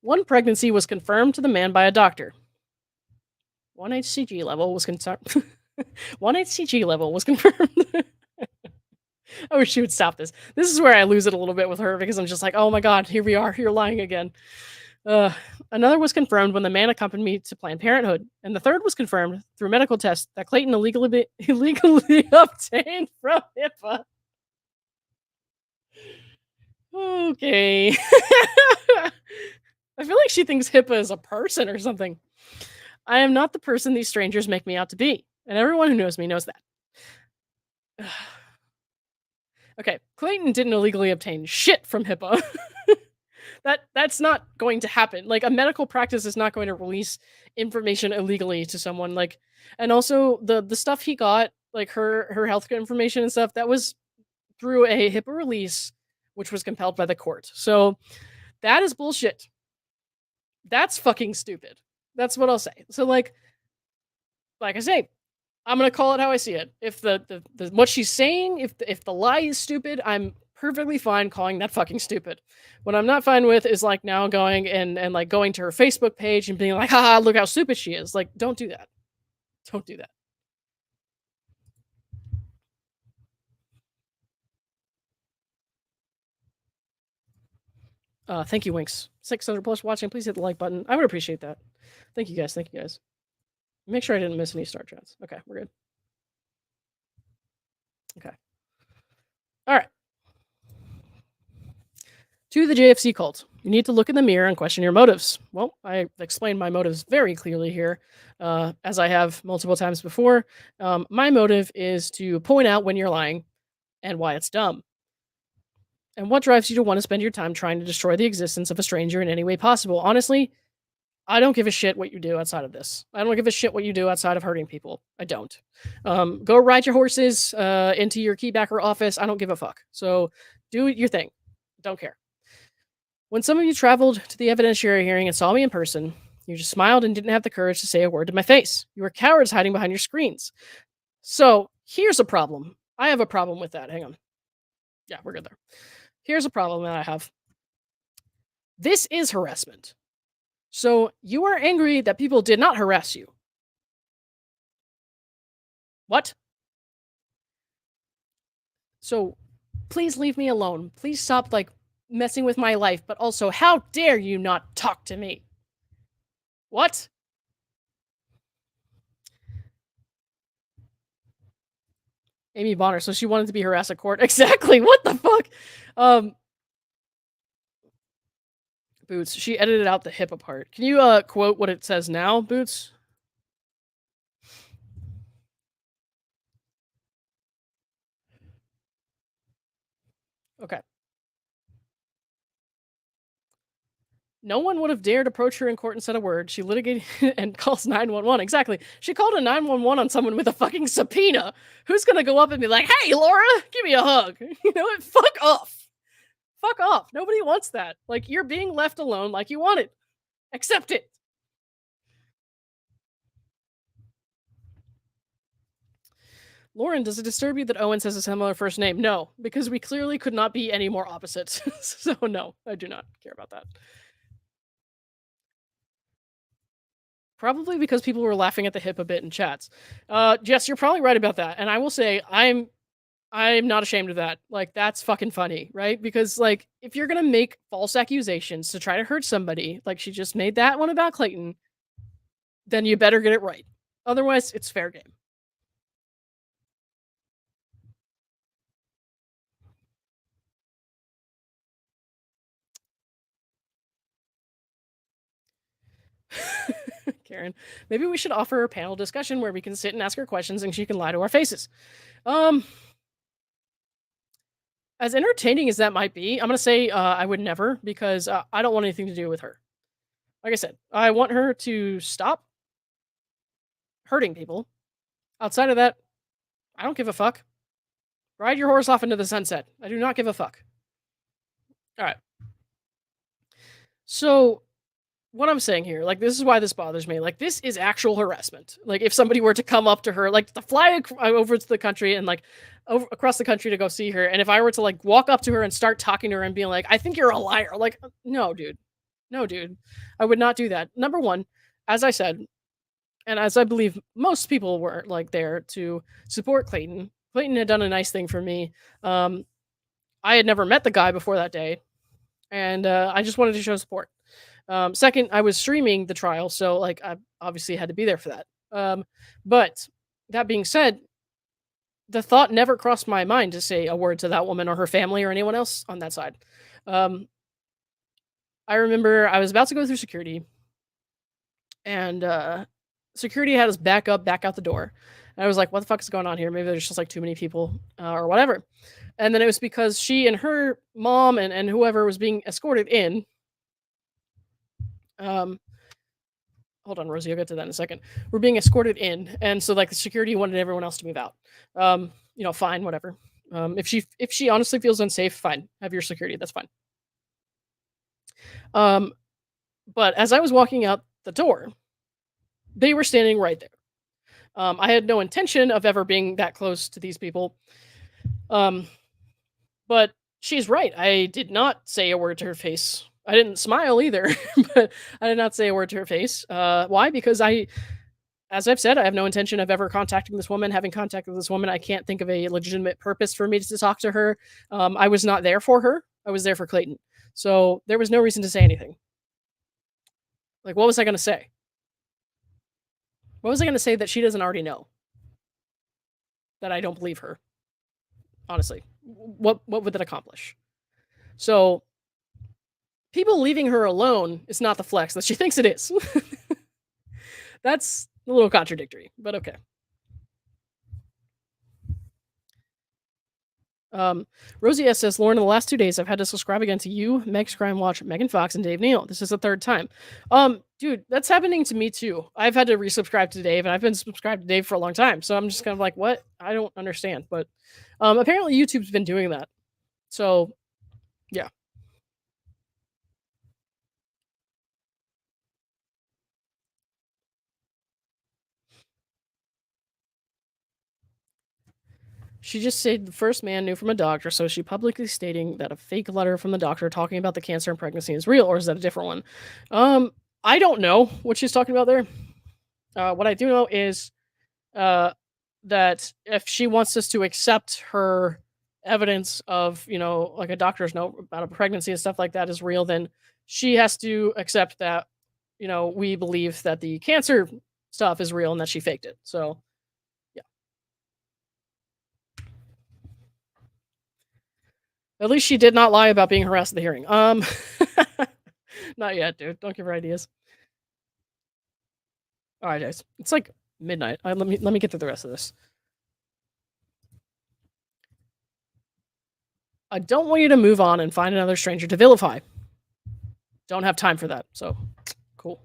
One pregnancy was confirmed to the man by a doctor. One HCG level was confirmed. One HCG level was confirmed. I wish she would stop this. This is where I lose it a little bit with her because I'm just like, oh my god, here we are. You're lying again. Another was confirmed when the man accompanied me to Planned Parenthood, and the third was confirmed through medical tests that Clayton illegally obtained from HIPAA. Okay. I feel like she thinks HIPAA is a person or something. I am not the person these strangers make me out to be, and everyone who knows me knows that. Okay, Clayton didn't illegally obtain shit from HIPAA. That's not going to happen. Like, a medical practice is not going to release information illegally to someone. Like, and also the stuff he got, like her healthcare information and stuff, that was through a HIPAA release, which was compelled by the court. So that is bullshit. That's fucking stupid. That's what I'll say. So like I say, I'm gonna call it how I see it. If the what she's saying, if the lie is stupid, I'm perfectly fine calling that fucking stupid. What I'm not fine with is like now going and like going to her Facebook page and being like, haha, look how stupid she is. Like, don't do that. Don't do that. Thank you, Winks. 600 plus watching. Please hit the like button. I would appreciate that. Thank you guys. Thank you guys. Make sure I didn't miss any star chats. Okay, we're good. Okay. All right. To the JFC cult, you need to look in the mirror and question your motives. Well, I explained my motives very clearly here, as I have multiple times before. My motive is to point out when you're lying and why it's dumb. And what drives you to want to spend your time trying to destroy the existence of a stranger in any way possible? Honestly, I don't give a shit what you do outside of this. I don't give a shit what you do outside of hurting people. I don't. Go ride your horses into your keybacker office. I don't give a fuck. So do your thing. Don't care. When some of you traveled to the evidentiary hearing and saw me in person, you just smiled and didn't have the courage to say a word to my face. You were cowards hiding behind your screens. So here's a problem. I have a problem with that. Hang on. Yeah, we're good there. Here's a problem that I have. This is harassment. So you are angry that people did not harass you. What? So please leave me alone. Please stop messing with my life, but also how dare you not talk to me? What? Amy Bonner, so she wanted to be harassed at court. Exactly. What the fuck? Boots, she edited out the HIPAA part. Can you quote what it says now, Boots? Okay. No one would have dared approach her in court and said a word. She litigated and calls 911. Exactly. She called a 911 on someone with a fucking subpoena. Who's gonna go up and be like, hey, Laura, give me a hug? You know what? Fuck off. Fuck off. Nobody wants that. Like, you're being left alone like you wanted. Accept it. Lauren, does it disturb you that Owens has a similar first name? No, because we clearly could not be any more opposite. So no, I do not care about that. Probably because people were laughing at the hip a bit in chats. Jess, you're probably right about that. And I will say I'm not ashamed of that. Like, that's fucking funny, right? Because like, if you're gonna make false accusations to try to hurt somebody, like she just made that one about Clayton, then you better get it right. Otherwise, it's fair game. Karen, maybe we should offer a panel discussion where we can sit and ask her questions and she can lie to our faces. As entertaining as that might be, I'm gonna say I would never, because I don't want anything to do with her. Like I said, I want her to stop hurting people. Outside of that, I don't give a fuck. Ride your horse off into the sunset. I do not give a fuck. All right. So what I'm saying here, like, this is why this bothers me. Like, this is actual harassment. Like, if somebody were to come up to her, like, to fly over to the country and like across the country to go see her, and if I were to like walk up to her and start talking to her and being like, I think you're a liar, like, no, dude, I would not do that. Number one, as I said, and as I believe most people were like there to support Clayton. Clayton had done a nice thing for me. I had never met the guy before that day, and I just wanted to show support. Second, I was streaming the trial, so like I obviously had to be there for that. But that being said, the thought never crossed my mind to say a word to that woman or her family or anyone else on that side. I remember I was about to go through security, and security had us back out the door. And I was like, what the fuck is going on here? Maybe there's just like too many people or whatever. And then it was because she and her mom and whoever was being escorted in. Um, hold on, Rosie, I'll get to that in a second. We're being escorted in, and so like the security wanted everyone else to move out. Fine, whatever. If she honestly feels unsafe, fine, have your security. That's fine. Um, but as I was walking out the door, they were standing right there. I had no intention of ever being that close to these people. Um, but she's right. I did not say a word to her face. I didn't smile either, but I did not say a word to her face. Why? Because as I've said, I have no intention of ever contacting this woman, having contact with this woman. I can't think of a legitimate purpose for me to talk to her. I was not there for her. I was there for Clayton. So there was no reason to say anything. Like, what was I going to say? What was I going to say that she doesn't already know? That I don't believe her. Honestly, what would that accomplish? So people leaving her alone is not the flex that she thinks it is. That's a little contradictory, but okay. Rosie S says, Lauren, in the last 2 days, I've had to subscribe again to you, Meg's Crime Watch, Megan Fox, and Dave Neal. This is the third time. Dude, that's happening to me too. I've had to resubscribe to Dave, and I've been subscribed to Dave for a long time. So I'm just kind of like, what? I don't understand. But apparently YouTube's been doing that. So yeah. She just said the first man knew from a doctor, so is she publicly stating that a fake letter from the doctor talking about the cancer and pregnancy is real, or is that a different one? I don't know what she's talking about there. What I do know is uh, that if she wants us to accept her evidence of, like a doctor's note about a pregnancy and stuff like that is real, then she has to accept that, we believe that the cancer stuff is real and that she faked it. So, yeah. At least she did not lie about being harassed at the hearing. Not yet, dude. Don't give her ideas. All right, guys. It's like midnight. Let me get through the rest of this. I don't want you to move on and find another stranger to vilify. Don't have time for that. So, cool.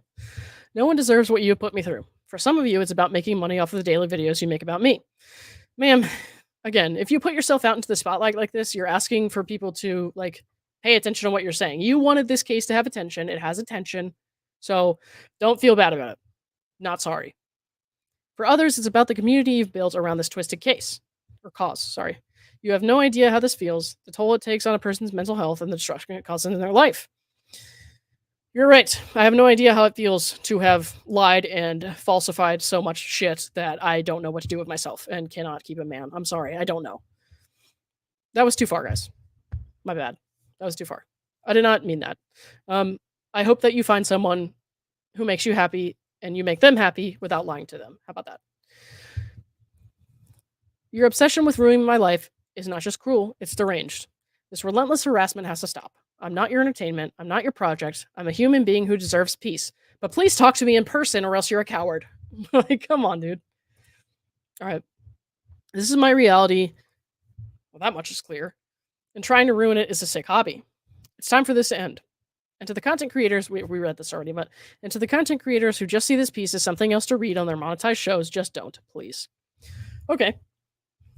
No one deserves what you have put me through. For some of you, it's about making money off of the daily videos you make about me. Ma'am, again, if you put yourself out into the spotlight like this, you're asking for people to like pay attention to what you're saying. You wanted this case to have attention. It has attention. So, don't feel bad about it. Not sorry. For others, it's about the community you've built around this twisted case or cause. Sorry. You have no idea how this feels, the toll it takes on a person's mental health, and the destruction it causes in their life. You're right. I have no idea how it feels to have lied and falsified so much shit that I don't know what to do with myself and cannot keep a man. I'm sorry. I don't know. That was too far, guys. My bad. That was too far. I did not mean that. I hope that you find someone who makes you happy and you make them happy without lying to them. How about that? Your obsession with ruining my life is not just cruel, it's deranged. This relentless harassment has to stop. I'm not your entertainment. I'm not your project. I'm a human being who deserves peace. But please talk to me in person or else you're a coward. Like, come on, dude. All right. This is my reality. Well, that much is clear. And trying to ruin it is a sick hobby. It's time for this to end. And to the content creators, we read this already, but and to the content creators who just see this piece as something else to read on their monetized shows, just don't, please. Okay.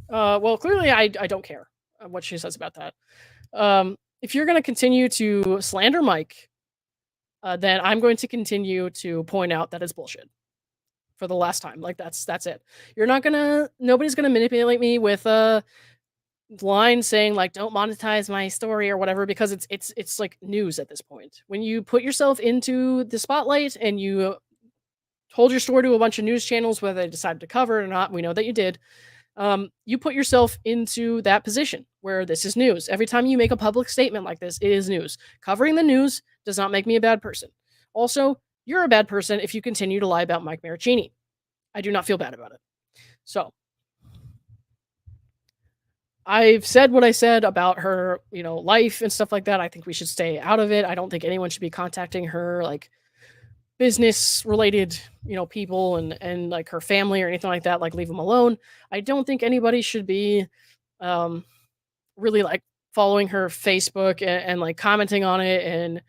Well, clearly I don't care what she says about that. If you're going to continue to slander Mike, then I'm going to continue to point out that it's bullshit for the last time. Like that's it. Nobody's gonna manipulate me with a line saying like don't monetize my story or whatever because it's like news at this point. When you put yourself into the spotlight and you told your story to a bunch of news channels, whether they decided to cover it or not, we know that you did. You put yourself into that position where this is news. Every time you make a public statement like this, it is news. Covering the news does not make me a bad person. Also, you're a bad person if you continue to lie about Mike Maricini. I do not feel bad about it. So, I've said what I said about her, life and stuff like that. I think we should stay out of it. I don't think anyone should be contacting her like business related, people and like her family or anything like that, like leave them alone. I don't think anybody should be um really like following her Facebook and like commenting on it and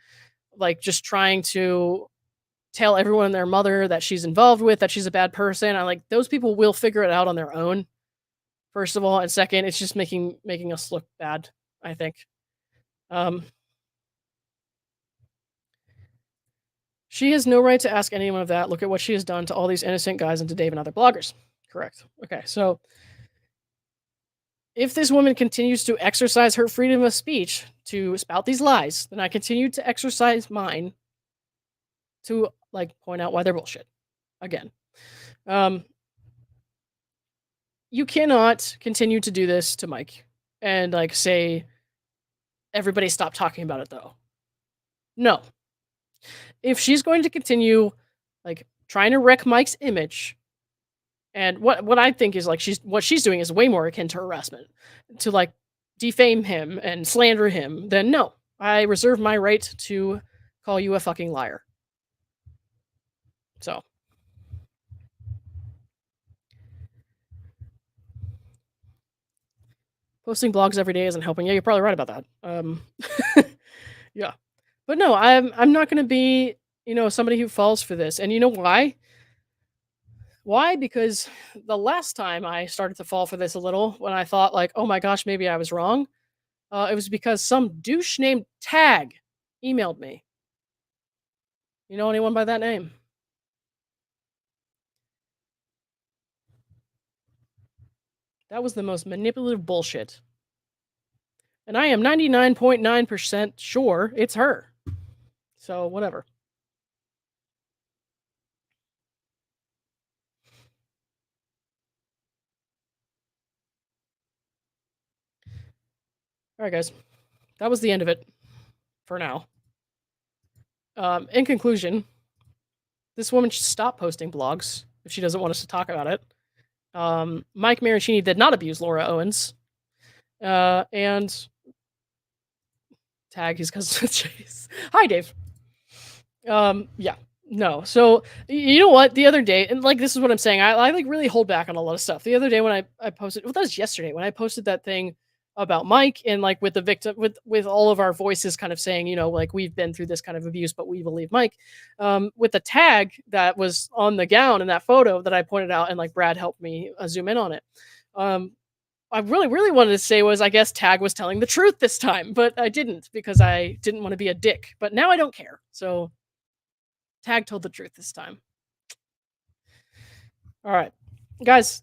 like just trying to tell everyone and their mother that she's involved with that she's a bad person. I like those people will figure it out on their own. First of all, and second, it's just making us look bad, I think. Um she has no right to ask anyone of that. Look at what she has done to all these innocent guys and to Dave and other bloggers. Correct. Okay, so if this woman continues to exercise her freedom of speech to spout these lies, then I continue to exercise mine to like point out why they're bullshit. Again, um, you cannot continue to do this to Mike and like say everybody stop talking about it though. No, if she's going to continue like trying to wreck Mike's image, and what I think is like what she's doing is way more akin to harassment, to like defame him and slander him, then no, I reserve my right to call you a fucking liar. So posting blogs every day isn't helping. Yeah, you're probably right about that. Yeah, but no, I'm not going to be somebody who falls for this, and you know why? Why? Because the last time I started to fall for this a little, when I thought like, oh my gosh, maybe I was wrong, it was because some douche named Tag emailed me. You know anyone by that name? That was the most manipulative bullshit. And I am 99.9% sure it's her. So, whatever. All right, guys. That was the end of it for now. In conclusion, this woman should stop posting blogs if she doesn't want us to talk about it. Mike Maricini did not abuse Laura Owens. And Tag his cousin Chase. Hi, Dave. Yeah. No. So you know what? The other day, and like this is what I'm saying, I like really hold back on a lot of stuff. The other day when I posted, well, that was yesterday when I posted that thing about Mike and like with the victim with all of our voices kind of saying, like we've been through this kind of abuse, but we believe Mike. With the tag that was on the gown in that photo that I pointed out, and like Brad helped me zoom in on it. I really wanted to say was I guess Tag was telling the truth this time, but I didn't because I didn't want to be a dick. But now I don't care. So Tag told the truth this time. All right, guys,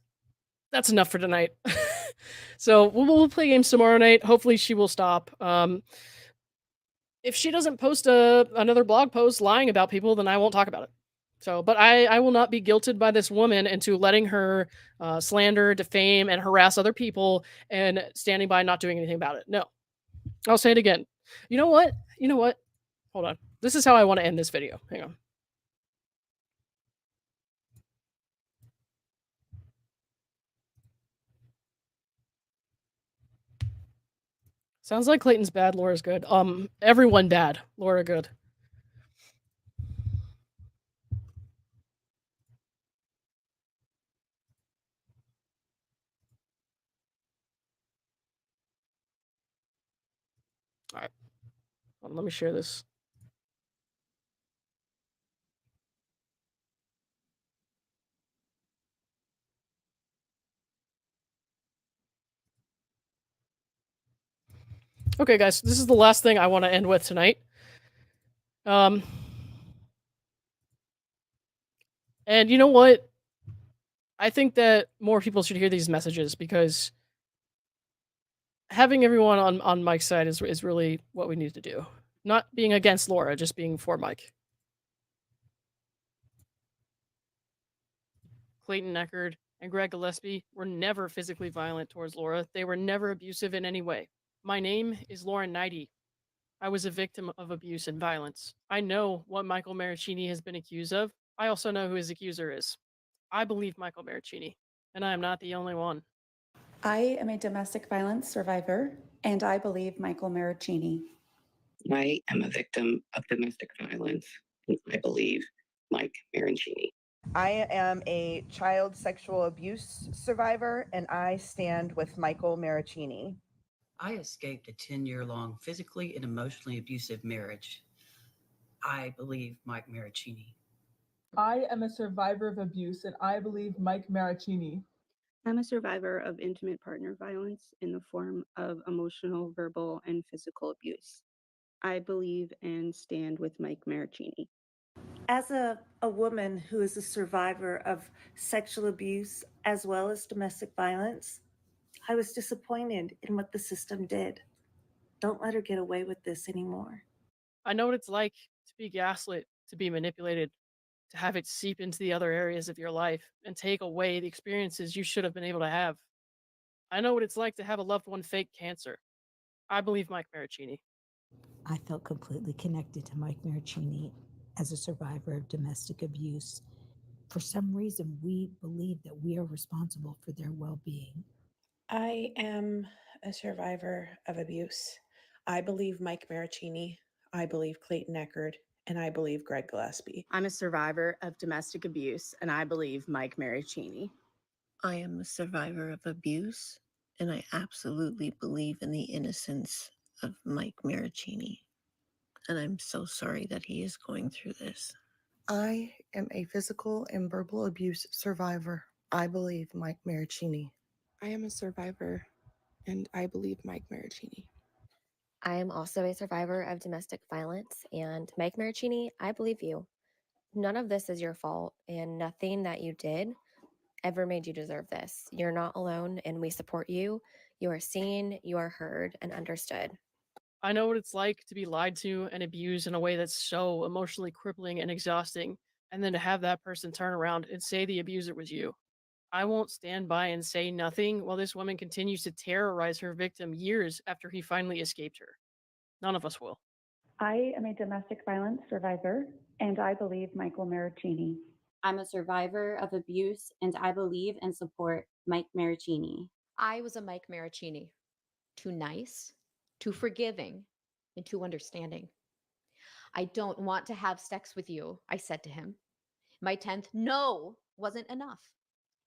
that's enough for tonight. So we'll play games tomorrow night. Hopefully she will stop. If she doesn't post another blog post lying about people, then I won't talk about it. So, but I will not be guilted by this woman into letting her slander, defame, and harass other people and standing by not doing anything about it. No, I'll say it again. You know what? You know what? Hold on. This is how I want to end this video. Hang on. Sounds like Clayton's bad, Laura's good. Everyone bad, Laura good. All right. Let me share this. Okay, guys, this is the last thing I want to end with tonight. And you know what? I think that more people should hear these messages because having everyone on Mike's side is really what we need to do. Not being against Laura, just being for Mike. Clayton Echard and Greg Gillespie were never physically violent towards Laura. They were never abusive in any way. My name is Lauren Knighty. I was a victim of abuse and violence. I know what Michael Maricini has been accused of. I also know who his accuser is. I believe Michael Maricini, and I am not the only one. I am a domestic violence survivor, and I believe Michael Maricini. I am a victim of domestic violence, and I believe Mike Marancini. I am a child sexual abuse survivor, and I stand with Michael Marancini. I escaped a 10-year-long physically and emotionally abusive marriage. I believe Mike Marancini. I am a survivor of abuse, and I believe Mike Marancini. I'm a survivor of intimate partner violence in the form of emotional, verbal, and physical abuse. I believe and stand with Mike Marancini. As a woman who is a survivor of sexual abuse as well as domestic violence, I was disappointed in what the system did. Don't let her get away with this anymore. I know what it's like to be gaslit, to be manipulated, to have it seep into the other areas of your life and take away the experiences you should have been able to have. I know what it's like to have a loved one fake cancer. I believe Mike Marancini. I felt completely connected to Mike Marancini as a survivor of domestic abuse. For some reason, we believe that we are responsible for their well-being. I am a survivor of abuse. I believe Mike Marancini. I believe Clayton Echard. And I believe Greg Gillespie. I'm a survivor of domestic abuse, and I believe Mike Marancini. I am a survivor of abuse, and I absolutely believe in the innocence of Mike Marancini. And I'm so sorry that he is going through this. I am a physical and verbal abuse survivor. I believe Mike Marancini. I am a survivor, and I believe Mike Marancini. I am also a survivor of domestic violence, and Mike Marancini, I believe you. None of this is your fault, and nothing that you did ever made you deserve this. You're not alone, and we support you. You are seen, you are heard, and understood. I know what it's like to be lied to and abused in a way that's so emotionally crippling and exhausting, and then to have that person turn around and say the abuser was you. I won't stand by and say nothing while this woman continues to terrorize her victim years after he finally escaped her. None of us will. I am a domestic violence survivor, and I believe Michael Marancini. I'm a survivor of abuse, and I believe and support Mike Marancini. I was a Mike Marancini. Too nice, too forgiving, and too understanding. I don't want to have sex with you, I said to him. My 10th no wasn't enough,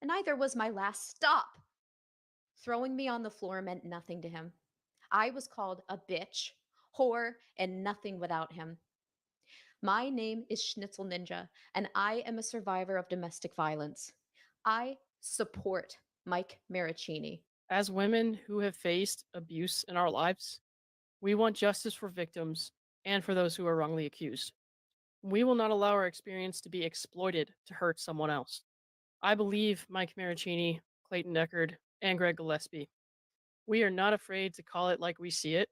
and neither was my last stop. Throwing me on the floor meant nothing to him. I was called a bitch, whore, and nothing without him. My name is Schnitzel Ninja, and I am a survivor of domestic violence. I support Mike Marancini. As women who have faced abuse in our lives, we want justice for victims and for those who are wrongly accused. We will not allow our experience to be exploited to hurt someone else. I believe Mike Marancini, Clayton Echard, and Greg Gillespie. We are not afraid to call it like we see it.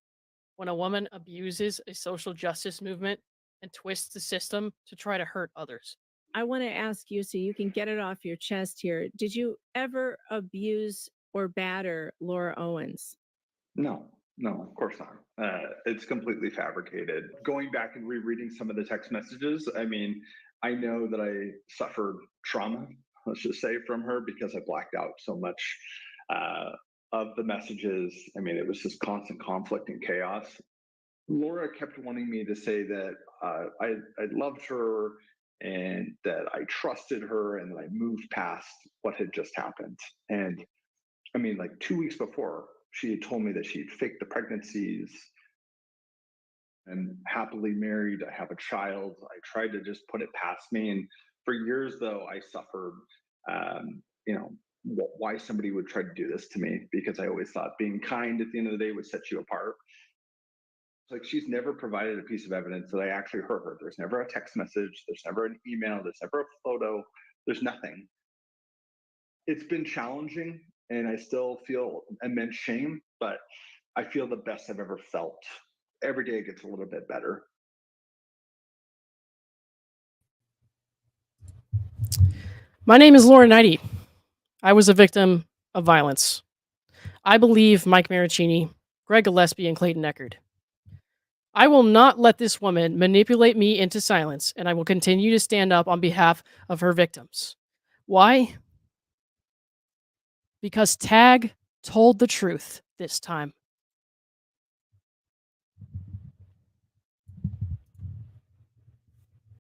When a woman abuses a social justice movement and twists the system to try to hurt others. I want to ask you, so you can get it off your chest here. Did you ever abuse or batter Laura Owens? No, of course not. It's completely fabricated. Going back and rereading some of the text messages, I mean, I know that I suffered trauma, let's just say, from her because I blacked out so much of the messages. I mean, it was just constant conflict and chaos. Laura kept wanting me to say that I loved her and that I trusted her and that I moved past what had just happened. And I mean, like 2 weeks before, she had told me that she'd faked the pregnancies and happily married. I have a child. I tried to just put it past me. And for years, though, I suffered, why somebody would try to do this to me, because I always thought being kind at the end of the day would set you apart. Like, she's never provided a piece of evidence that I actually hurt her. There's never a text message. There's never an email. There's never a photo. There's nothing. It's been challenging, and I still feel immense shame, but I feel the best I've ever felt. Every day it gets a little bit better. My name is Laura Knighty. I was a victim of violence. I believe Mike Marancini, Greg Gillespie, and Clayton Echard. I will not let this woman manipulate me into silence, and I will continue to stand up on behalf of her victims. Why? Because Tag told the truth this time.